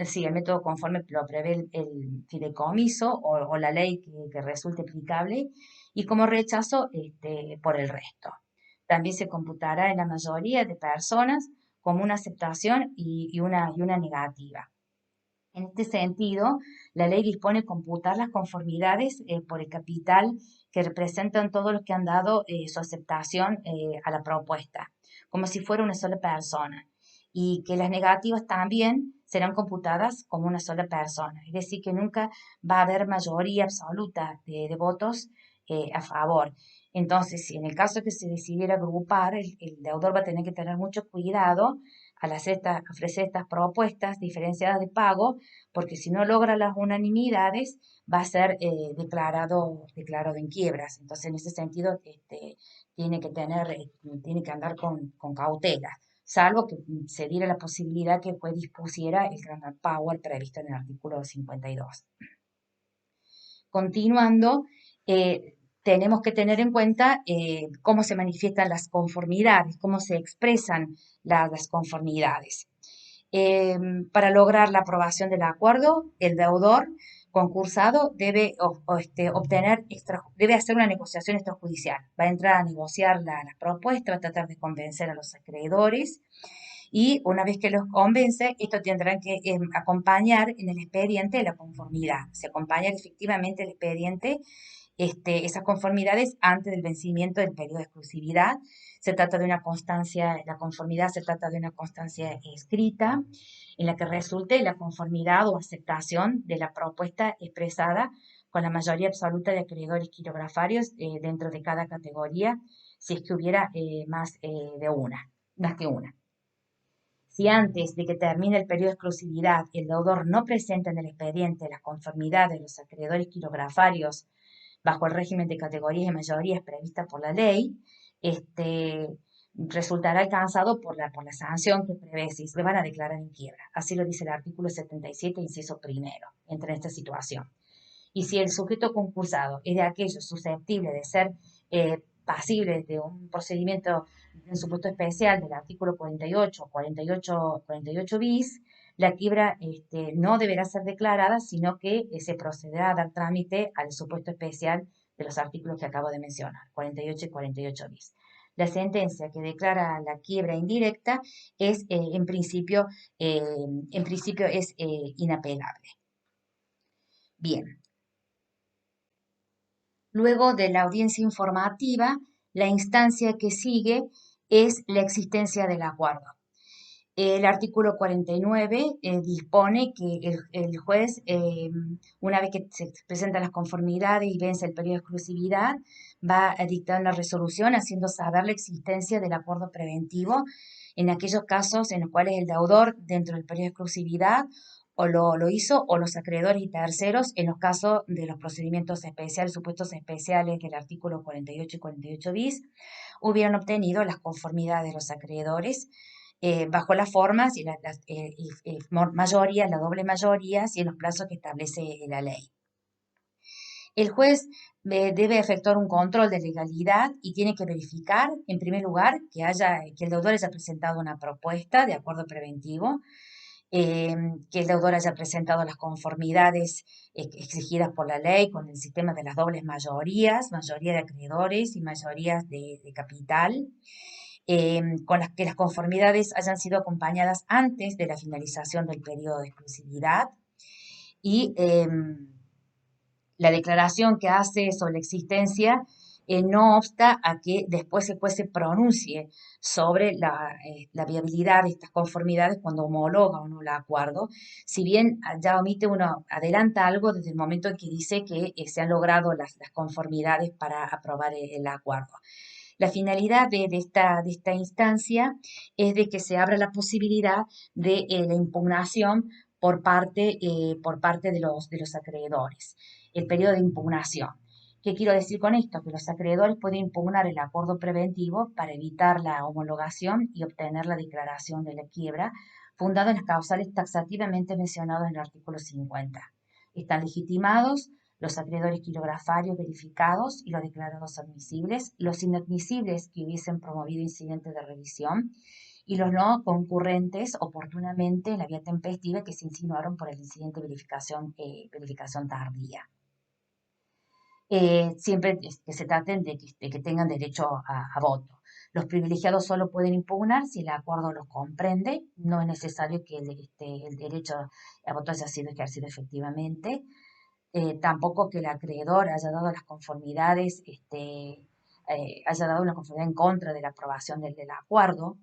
Speaker 1: sí, el método conforme lo prevé el fideicomiso o la ley que resulte aplicable, y como rechazo por el resto. También se computará en la mayoría de personas como una aceptación y una negativa. En este sentido, la ley dispone computar las conformidades por el capital que representan todos los que han dado su aceptación a la propuesta, como si fuera una sola persona, y que las negativas también serán computadas como una sola persona, es decir, que nunca va a haber mayoría absoluta de votos a favor. Entonces, si en el caso que se decidiera agrupar, el deudor va a tener que tener mucho cuidado al ofrecer estas propuestas diferenciadas de pago, porque si no logra las unanimidades va a ser declarado en quiebras. Entonces, en ese sentido, tiene que andar con cautela, salvo que se diera la posibilidad que el juez dispusiera el Grand Power previsto en el artículo 52. Continuando, tenemos que tener en cuenta cómo se manifiestan las conformidades, cómo se expresan las conformidades. Para lograr la aprobación del acuerdo, el deudor concursado debe debe hacer una negociación extrajudicial. Va a entrar a negociar la propuesta, va a tratar de convencer a los acreedores, y una vez que los convence, esto tendrán que acompañar en el expediente de la conformidad. Se acompaña efectivamente el expediente, esas conformidades antes del vencimiento del periodo de exclusividad. Se trata de una constancia, la conformidad se trata de una constancia escrita en la que resulte la conformidad o aceptación de la propuesta expresada con la mayoría absoluta de acreedores quirografarios dentro de cada categoría, si es que hubiera más que una. Si antes de que termine el periodo de exclusividad el deudor no presenta en el expediente la conformidad de los acreedores quirografarios bajo el régimen de categorías y mayorías prevista por la ley, resultará alcanzado por la sanción que prevé si se van a declarar en quiebra. Así lo dice el artículo 77, inciso primero, entre esta situación. Y si el sujeto concursado es de aquellos susceptibles de ser pasibles de un procedimiento de un supuesto especial del artículo 48 bis, la quiebra no deberá ser declarada, sino que se procederá a dar trámite al supuesto especial de los artículos que acabo de mencionar, 48 y 48 bis. La sentencia que declara la quiebra indirecta es, en principio es inapelable. Bien. Luego de la audiencia informativa, la instancia que sigue es la existencia del acuerdo. El artículo 49 dispone que el juez, una vez que se presentan las conformidades y vence el periodo de exclusividad, va a dictar una resolución haciendo saber la existencia del acuerdo preventivo en aquellos casos en los cuales el deudor, dentro del periodo de exclusividad, o lo hizo, o los acreedores y terceros, en los casos de los procedimientos especiales, supuestos especiales del artículo 48 y 48 bis, hubieran obtenido las conformidades de los acreedores bajo las formas y mayoría, la doble mayoría, y en los plazos que establece la ley. El juez debe efectuar un control de legalidad y tiene que verificar, en primer lugar, que el deudor haya presentado una propuesta de acuerdo preventivo, que el deudor haya presentado las conformidades exigidas por la ley con el sistema de las dobles mayorías, mayoría de acreedores y mayorías de capital, con las que las conformidades hayan sido acompañadas antes de la finalización del periodo de exclusividad, y la declaración que hace sobre la existencia no obsta a que después el juez se pronuncie sobre la viabilidad de estas conformidades cuando homologa o no el acuerdo, si bien ya omite uno, adelanta algo desde el momento en que dice que se han logrado las conformidades para aprobar el acuerdo. La finalidad de esta instancia es de que se abra la posibilidad de la impugnación por parte de los acreedores, el periodo de impugnación. ¿Qué quiero decir con esto? Que los acreedores pueden impugnar el acuerdo preventivo para evitar la homologación y obtener la declaración de la quiebra, fundado en las causales taxativamente mencionadas en el artículo 50. Están legitimados los acreedores quirografarios verificados y los declarados admisibles, los inadmisibles que hubiesen promovido incidentes de revisión y los no concurrentes oportunamente en la vía tempestiva que se insinuaron por el incidente de verificación tardía. Siempre que se traten de que tengan derecho a voto. Los privilegiados solo pueden impugnar si el acuerdo los comprende, no es necesario que el derecho a voto haya sido ejercido efectivamente. Tampoco que el acreedor haya dado las conformidades, haya dado una conformidad en contra de la aprobación del acuerdo,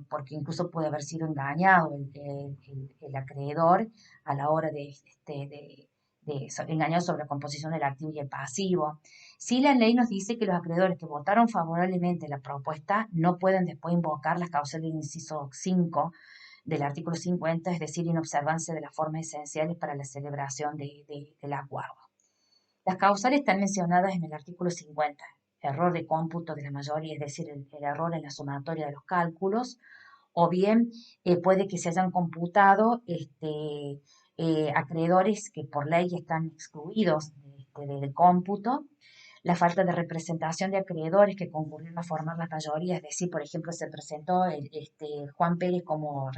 Speaker 1: porque incluso puede haber sido engañado el acreedor a la hora engañado sobre la composición del activo y el pasivo. Sí, la ley nos dice que los acreedores que votaron favorablemente la propuesta no pueden después invocar las causas del inciso 5 del artículo 50, es decir, inobservancia de las formas esenciales para la celebración del acuerdo. Las causales están mencionadas en el artículo 50, error de cómputo de la mayoría, es decir, el error en la sumatoria de los cálculos, o bien puede que se hayan computado acreedores que por ley están excluidos del cómputo, la falta de representación de acreedores que concurrieron a formar la mayoría, es decir, por ejemplo, se presentó Juan Pérez como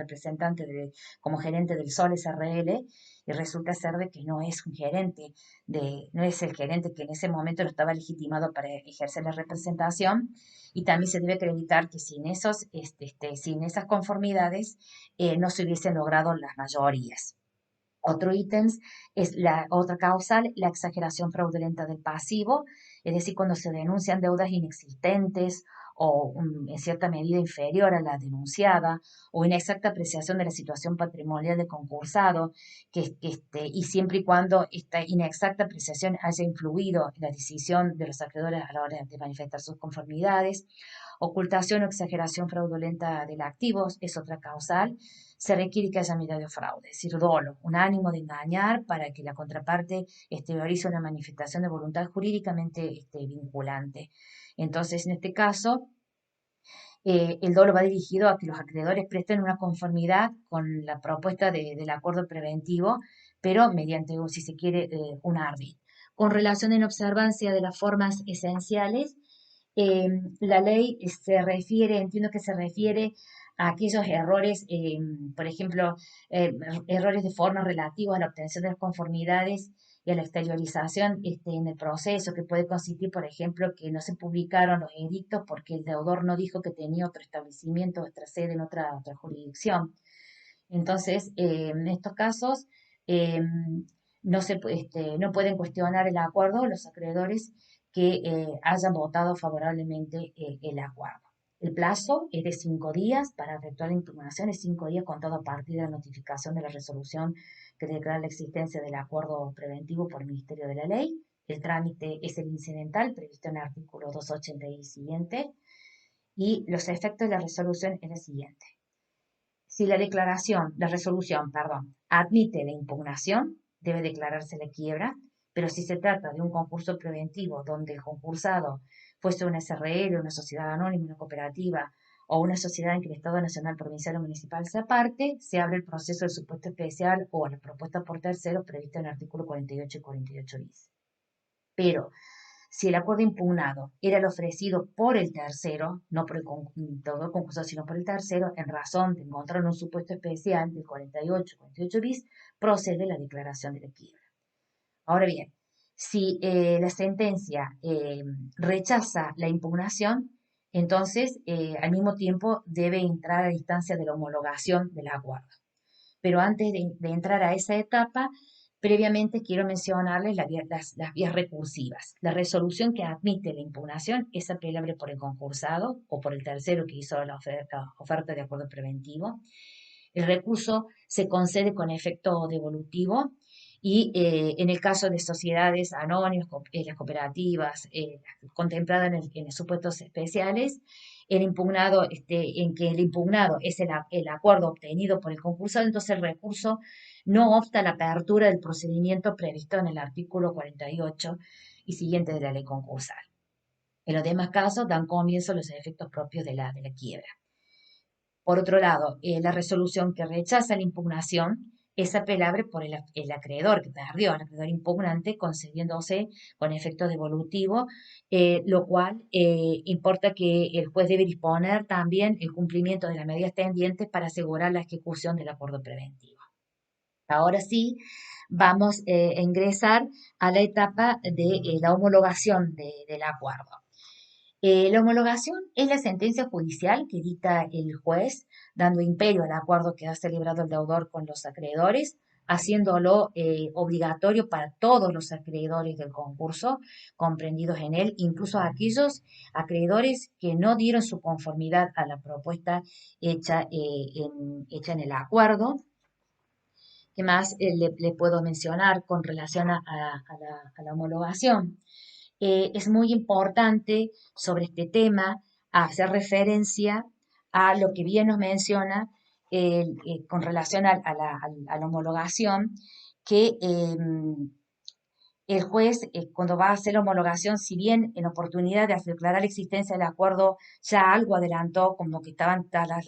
Speaker 1: como gerente del Sol SRL y resulta ser de que no es un gerente, no es el gerente que en ese momento no estaba legitimado para ejercer la representación, y también se debe acreditar que sin esas conformidades no se hubiesen logrado las mayorías. Otro ítem es la otra causal, la exageración fraudulenta del pasivo, es decir, cuando se denuncian deudas inexistentes o en cierta medida inferior a la denunciada, o inexacta apreciación de la situación patrimonial del concursado, y siempre y cuando esta inexacta apreciación haya influido en la decisión de los acreedores a la hora de manifestar sus conformidades. Ocultación o exageración fraudulenta del activo es otra causal. Se requiere que haya medio fraude, es decir, dolo, un ánimo de engañar para que la contraparte exteriorice una manifestación de voluntad jurídicamente vinculante. Entonces, en este caso, el dolo va dirigido a que los acreedores presten una conformidad con la propuesta del acuerdo preventivo, pero mediante, si se quiere, un ardid. Con relación en observancia de las formas esenciales, la ley se refiere, entiendo que se refiere a aquellos errores, por ejemplo, errores de forma relativos a la obtención de las conformidades y a la exteriorización en el proceso, que puede consistir, por ejemplo, que no se publicaron los edictos porque el deudor no dijo que tenía otro establecimiento, otra sede en otra jurisdicción. Entonces, en estos casos, eh, no pueden cuestionar el acuerdo los acreedores que hayan votado favorablemente el acuerdo. El plazo es de 5 días para efectuar la impugnación, es 5 días contado a partir de la notificación de la resolución que declara la existencia del acuerdo preventivo por el Ministerio de la Ley. El trámite es el incidental previsto en el artículo 280 y siguiente, y los efectos de la resolución es el siguiente. Si la resolución, perdón, admite la impugnación, debe declararse la quiebra, pero si se trata de un concurso preventivo donde el concursado fuese una SRL, una sociedad anónima, una cooperativa o una sociedad en que el Estado Nacional, Provincial o Municipal se aparte, se abre el proceso del supuesto especial o la propuesta por terceros prevista en el artículo 48 y 48 bis. Pero si el acuerdo impugnado era el ofrecido por el tercero, no por el concurso, sino por el tercero, en razón de encontrar un supuesto especial del 48 bis, procede la declaración de la quiebra. Ahora bien, si la sentencia rechaza la impugnación, entonces al mismo tiempo debe entrar a la instancia de la homologación del acuerdo. Pero antes de entrar a esa etapa, Previamente quiero mencionarles las vías recursivas. La resolución que admite la impugnación es apelable por el concursado o por el tercero que hizo la oferta de acuerdo preventivo. El recurso se concede con efecto devolutivo y en el caso de sociedades anónimas, las cooperativas, contempladas en los supuestos especiales, el impugnado, en que el impugnado es el acuerdo obtenido por el concursado, entonces el recurso no obsta a la apertura del procedimiento previsto en el artículo 48 y siguiente de la ley concursal. En los demás casos dan comienzo los efectos propios de la quiebra. Por otro lado, la resolución que rechaza la impugnación es apelable por el acreedor que perdió, el acreedor impugnante, concediéndose con efecto devolutivo, lo cual importa que el juez debe disponer también el cumplimiento de las medidas pendientes para asegurar la ejecución del acuerdo preventivo. Ahora sí, vamos a ingresar a la etapa de la homologación del acuerdo. La homologación es la sentencia judicial que dicta el juez, dando imperio al acuerdo que ha celebrado el deudor con los acreedores, haciéndolo obligatorio para todos los acreedores del concurso comprendidos en él, incluso aquellos acreedores que no dieron su conformidad a la propuesta hecha en el acuerdo. ¿Qué más le puedo mencionar con relación a la homologación? Es muy importante sobre este tema hacer referencia a lo que bien nos menciona con relación a la homologación, que el juez, cuando va a hacer la homologación, si bien en oportunidad de declarar la existencia del acuerdo ya algo adelantó, como que estaban dadas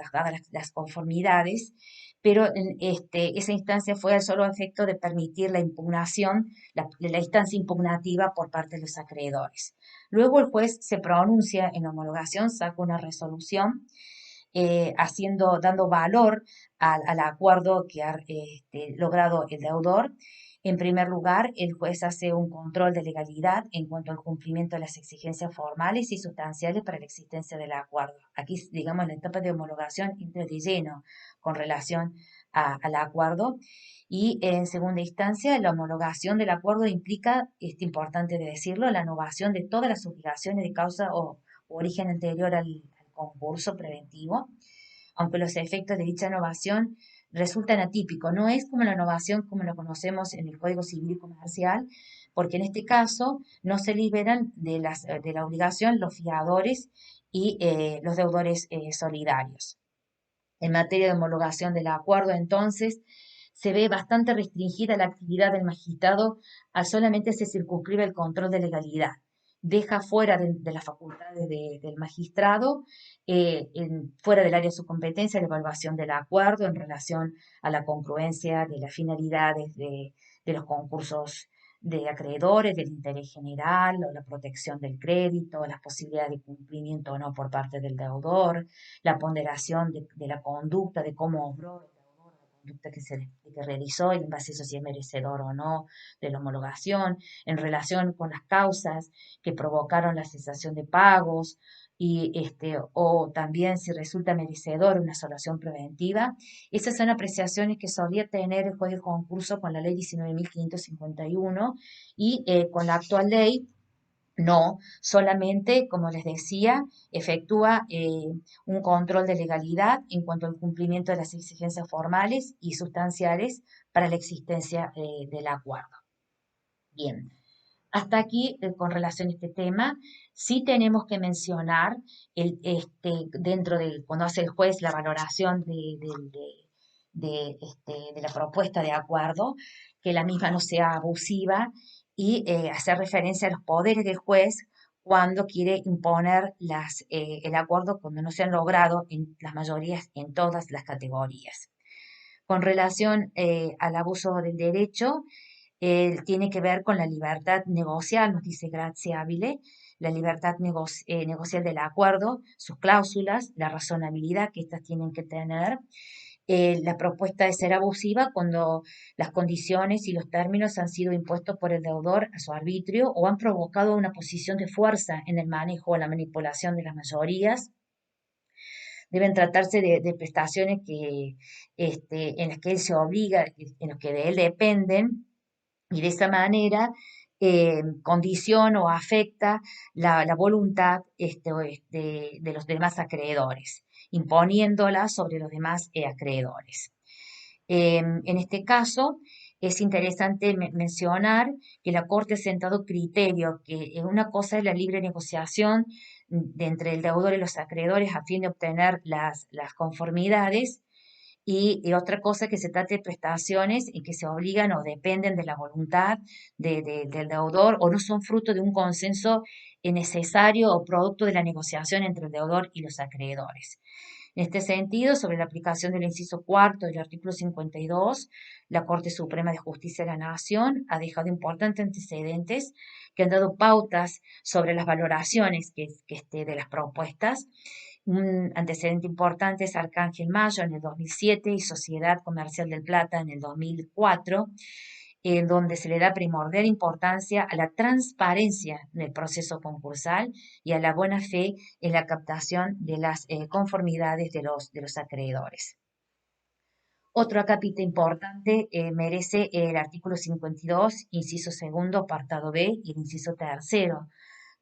Speaker 1: las conformidades, pero esa instancia fue al solo efecto de permitir la impugnación, la instancia impugnativa por parte de los acreedores. Luego el juez se pronuncia en la homologación, saca una resolución dando valor al acuerdo que ha logrado el deudor. En primer lugar, el juez hace un control de legalidad en cuanto al cumplimiento de las exigencias formales y sustanciales para la existencia del acuerdo. Aquí, digamos, la etapa de homologación entra de lleno con relación al acuerdo. Y en segunda instancia, la homologación del acuerdo implica, es importante de decirlo, la innovación de todas las obligaciones de causa o origen anterior al concurso preventivo, aunque los efectos de dicha innovación resultan atípicos. No es como la innovación como la conocemos en el Código Civil y Comercial, porque en este caso no se liberan de la obligación los fiadores y los deudores solidarios. En materia de homologación del acuerdo, entonces, se ve bastante restringida la actividad del magistrado al solamente se circunscribe el control de legalidad. Deja fuera de las facultades del magistrado, fuera del área de su competencia, la evaluación del acuerdo en relación a la congruencia de las finalidades de los concursos de acreedores, del interés general, o la protección del crédito, las posibilidades de cumplimiento o no por parte del deudor, la ponderación de la conducta, de cómo obró el deudor, la conducta que realizó y en base a eso si es merecedor o no de la homologación, en relación con las causas que provocaron la cesación de pagos y o también si resulta merecedor una solución preventiva. Esas son apreciaciones que solía tener el juez del concurso con la ley 19.551 y con la actual ley no, solamente, como les decía, efectúa un control de legalidad en cuanto al cumplimiento de las exigencias formales y sustanciales para la existencia del acuerdo. Bien, hasta aquí con relación a este tema, sí tenemos que mencionar dentro de cuando hace el juez la valoración de la propuesta de acuerdo, que la misma no sea abusiva y hacer referencia a los poderes del juez cuando quiere imponer el acuerdo cuando no se han logrado en las mayorías en todas las categorías. Con relación al abuso del derecho, tiene que ver con la libertad negocial, nos dice Grazia Abile, la libertad negocial del acuerdo, sus cláusulas, la razonabilidad que éstas tienen que tener. La propuesta de ser abusiva cuando las condiciones y los términos han sido impuestos por el deudor a su arbitrio o han provocado una posición de fuerza en el manejo o la manipulación de las mayorías. Deben tratarse de prestaciones en las que él se obliga, en las que de él dependen, y de esa manera condiciona o afecta la voluntad de los demás acreedores, imponiéndola sobre los demás acreedores. En este caso, es interesante mencionar que la Corte ha sentado criterio, que una cosa es la libre negociación entre el deudor y los acreedores a fin de obtener las conformidades, y otra cosa que se trate de prestaciones y que se obligan o dependen de la voluntad del deudor o no son fruto de un consenso necesario o producto de la negociación entre el deudor y los acreedores. En este sentido, sobre la aplicación del inciso cuarto del artículo 52, la Corte Suprema de Justicia de la Nación ha dejado importantes antecedentes que han dado pautas sobre las valoraciones de las propuestas. Un antecedente importante es Arcángel Mayo en el 2007 y Sociedad Comercial del Plata en el 2004, en donde se le da primordial importancia a la transparencia del proceso concursal y a la buena fe en la captación de las conformidades de los acreedores. Otro acápite importante merece el artículo 52, inciso segundo, apartado B, y el inciso tercero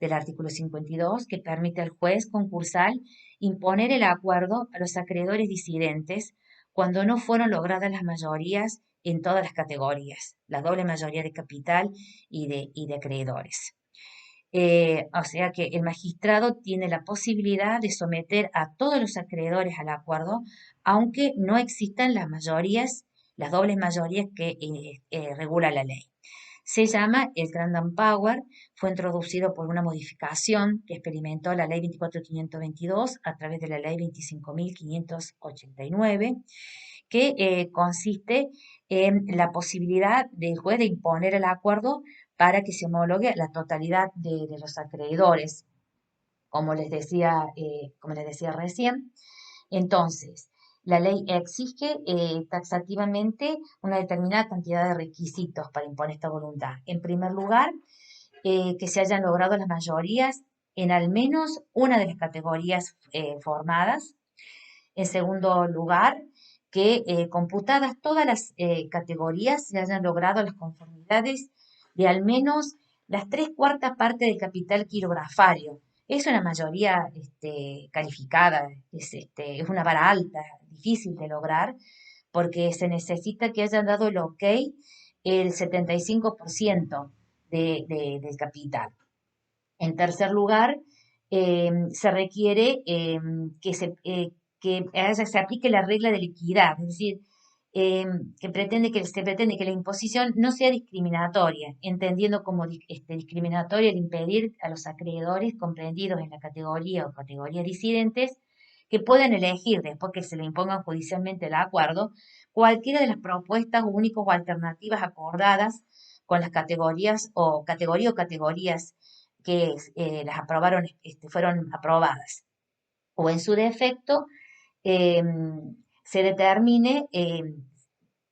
Speaker 1: del artículo 52, que permite al juez concursal imponer el acuerdo a los acreedores disidentes cuando no fueron logradas las mayorías en todas las categorías, la doble mayoría de capital y de acreedores. O sea que el magistrado tiene la posibilidad de someter a todos los acreedores al acuerdo, aunque no existan las mayorías, las dobles mayorías que regula la ley. Se llama el Grand Power, fue introducido por una modificación que experimentó la ley 24.522 a través de la ley 25.589, que consiste en la posibilidad del juez de imponer el acuerdo para que se homologue la totalidad de los acreedores, como les decía recién. Entonces, la ley exige taxativamente una determinada cantidad de requisitos para imponer esta voluntad. En primer lugar, que se hayan logrado las mayorías en al menos una de las categorías formadas. En segundo lugar, que computadas todas las categorías se hayan logrado las conformidades de al menos las tres cuartas partes del capital quirografario. Es una mayoría calificada, es una vara alta, difícil de lograr, porque se necesita que hayan dado el ok el 75% del capital. En tercer lugar, se requiere que se aplique la regla de la equidad, es decir, se pretende que la imposición no sea discriminatoria, entendiendo como discriminatoria el impedir a los acreedores comprendidos en la categoría o categorías disidentes que puedan elegir, después que se le impongan judicialmente el acuerdo, cualquiera de las propuestas únicas o alternativas acordadas con las categorías o categorías que las aprobaron, fueron aprobadas. O en su defecto, eh, se determine,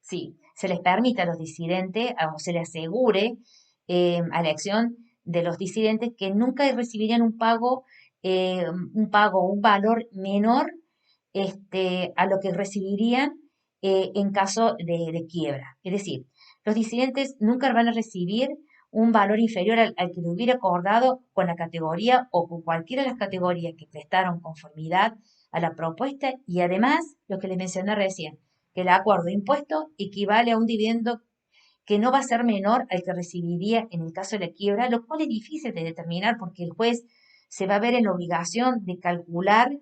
Speaker 1: sí, se les permite a los disidentes o se les asegure a la acción de los disidentes que nunca recibirían un valor menor a lo que recibirían en caso de quiebra. Es decir, los disidentes nunca van a recibir un valor inferior al que le hubiera acordado con la categoría o con cualquiera de las categorías que prestaron conformidad a la propuesta, y además, lo que les mencioné recién, que el acuerdo impuesto equivale a un dividendo que no va a ser menor al que recibiría en el caso de la quiebra, lo cual es difícil de determinar porque el juez se va a ver en la obligación de calcular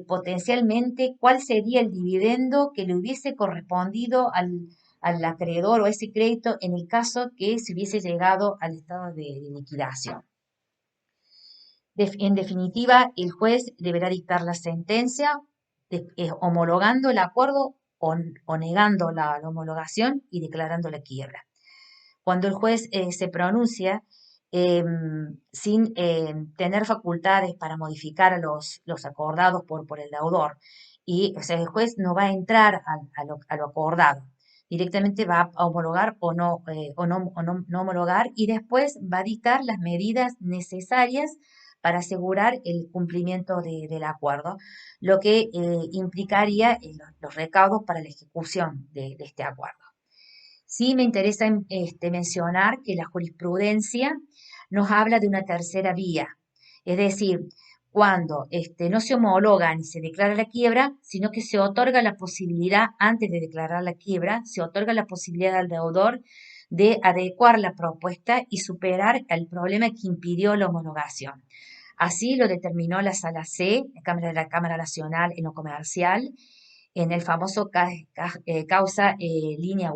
Speaker 1: potencialmente cuál sería el dividendo que le hubiese correspondido al acreedor o ese crédito en el caso que se hubiese llegado al estado de liquidación. En definitiva, el juez deberá dictar la sentencia homologando el acuerdo o negando la homologación y declarando la quiebra. Cuando el juez se pronuncia sin tener facultades para modificar a los acordados por el deudor, y o sea, el juez no va a entrar a lo acordado, directamente va a homologar o no homologar, y después va a dictar las medidas necesarias para asegurar el cumplimiento del acuerdo, lo que implicaría los recaudos para la ejecución de este acuerdo. Sí me interesa mencionar que la jurisprudencia nos habla de una tercera vía, es decir, cuando no se homologa ni se declara la quiebra, sino que se otorga la posibilidad, antes de declarar la quiebra, se otorga la posibilidad al deudor de adecuar la propuesta y superar el problema que impidió la homologación. Así lo determinó la Sala C, la Cámara Nacional en lo comercial, en el famoso causa línea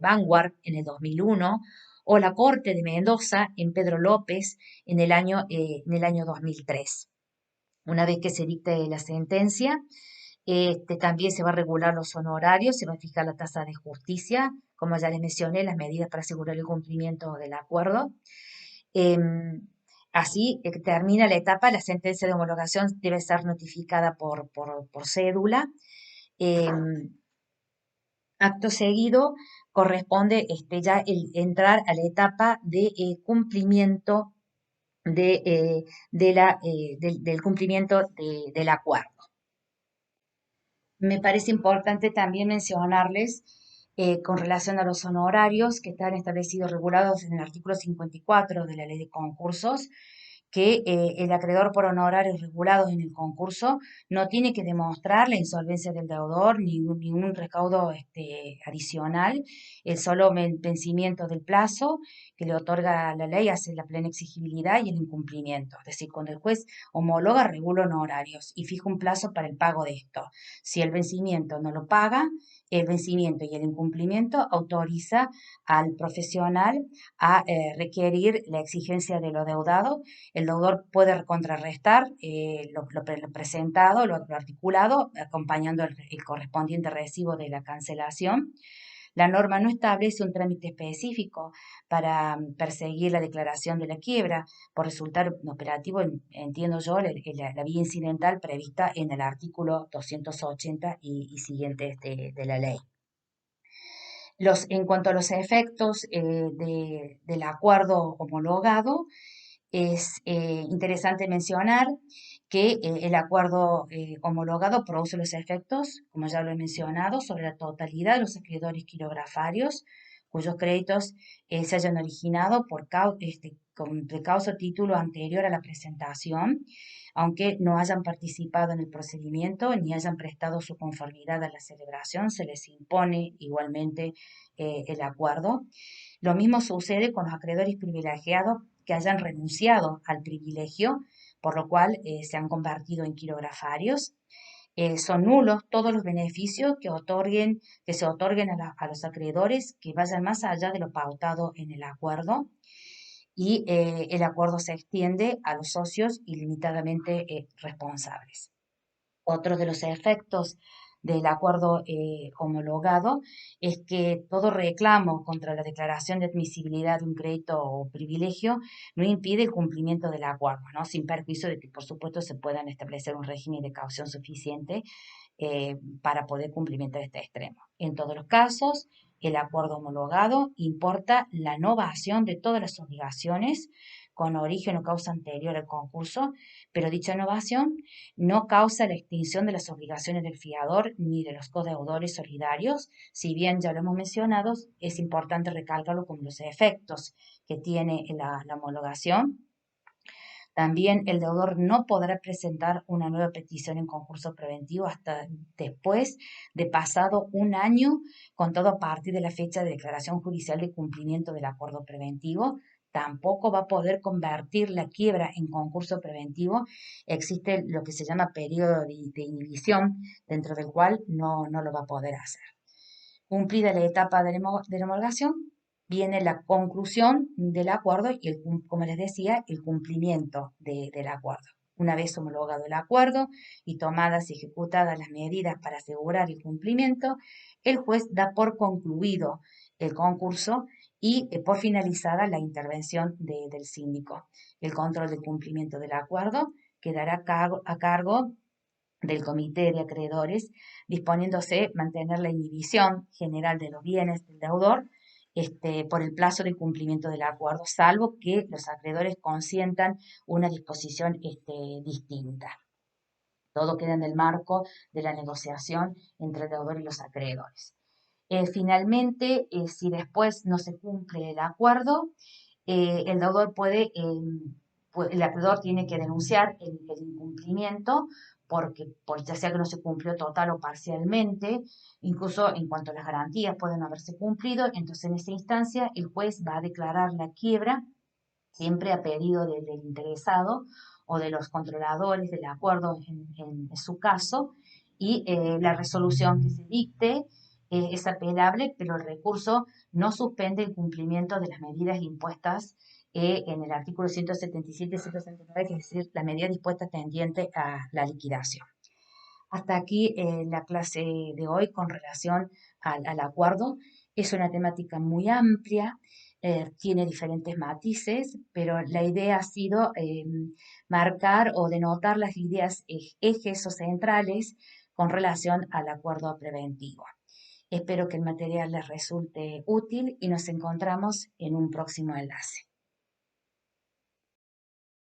Speaker 1: Vanguard en el 2001, o la Corte de Mendoza en Pedro López en el año 2003. Una vez que se dicte la sentencia, también se va a regular los honorarios, se va a fijar la tasa de justicia, como ya les mencioné, las medidas para asegurar el cumplimiento del acuerdo. Em, Así termina la etapa, la sentencia de homologación debe ser notificada por cédula. Em, Acto seguido corresponde ya el entrar a la etapa de cumplimiento del cumplimiento del acuerdo. Me parece importante también mencionarles con relación a los honorarios que están establecidos, regulados en el artículo 54 de la Ley de Concursos, que el acreedor por honorarios regulados en el concurso no tiene que demostrar la insolvencia del deudor, ningún recaudo adicional, el solo vencimiento del plazo que le otorga la ley hace la plena exigibilidad y el incumplimiento. Es decir, cuando el juez homologa, regula honorarios y fija un plazo para el pago de esto. Si el vencimiento no lo paga, el vencimiento y el incumplimiento autoriza al profesional a requerir la exigencia de lo deudado. El deudor puede contrarrestar lo presentado, lo articulado, acompañando el correspondiente recibo de la cancelación. La norma no establece un trámite específico para perseguir la declaración de la quiebra, por resultar operativo, entiendo yo, la vía incidental prevista en el artículo 280 y siguientes de la ley. En cuanto a los efectos del acuerdo homologado, es interesante mencionar que el acuerdo homologado produce los efectos, como ya lo he mencionado, sobre la totalidad de los acreedores quirografarios cuyos créditos se hayan originado de causa o título anterior a la presentación, aunque no hayan participado en el procedimiento ni hayan prestado su conformidad a la celebración, se les impone igualmente el acuerdo. Lo mismo sucede con los acreedores privilegiados que hayan renunciado al privilegio, por lo cual se han convertido en quirografarios. Son nulos todos los beneficios que se otorguen a los acreedores que vayan más allá de lo pautado en el acuerdo, y el acuerdo se extiende a los socios ilimitadamente responsables. Otro de los efectos del acuerdo homologado es que todo reclamo contra la declaración de admisibilidad de un crédito o privilegio no impide el cumplimiento del acuerdo, ¿no? Sin perjuicio de que, por supuesto, se puedan establecer un régimen de caución suficiente para poder cumplimentar este extremo. En todos los casos, el acuerdo homologado importa la novación de todas las obligaciones con origen o causa anterior al concurso, pero dicha novación no causa la extinción de las obligaciones del fiador ni de los codeudores solidarios. Si bien ya lo hemos mencionado, es importante recalcarlo con los efectos que tiene la homologación. También el deudor no podrá presentar una nueva petición en concurso preventivo hasta después de pasado un año, contado a partir de la fecha de declaración judicial de cumplimiento del acuerdo preventivo. Tampoco va a poder convertir la quiebra en concurso preventivo. Existe lo que se llama periodo de inhibición, dentro del cual no lo va a poder hacer. Cumplida la etapa de la homologación, viene la conclusión del acuerdo y, como les decía, el cumplimiento del acuerdo. Una vez homologado el acuerdo y tomadas y ejecutadas las medidas para asegurar el cumplimiento, el juez da por concluido el concurso y por finalizada la intervención del síndico. El control del cumplimiento del acuerdo quedará a cargo del comité de acreedores, disponiéndose mantener la inhibición general de los bienes del deudor por el plazo de cumplimiento del acuerdo, salvo que los acreedores consientan una disposición distinta. Todo queda en el marco de la negociación entre el deudor y los acreedores. Finalmente, si después no se cumple el acuerdo, el deudor el acreedor tiene que denunciar el incumplimiento ya sea que no se cumplió total o parcialmente, incluso en cuanto a las garantías pueden haberse cumplido. Entonces, en esa instancia, el juez va a declarar la quiebra, siempre a pedido del interesado o de los controladores del acuerdo en su caso, y la resolución que se dicte es apelable, pero el recurso no suspende el cumplimiento de las medidas impuestas en el artículo 177 y 169, que es decir, la medida dispuesta tendiente a la liquidación. Hasta aquí la clase de hoy con relación al acuerdo. Es una temática muy amplia, tiene diferentes matices, pero la idea ha sido marcar o denotar las ideas ejes o centrales con relación al acuerdo preventivo. Espero que el material les resulte útil y nos encontramos en un próximo enlace.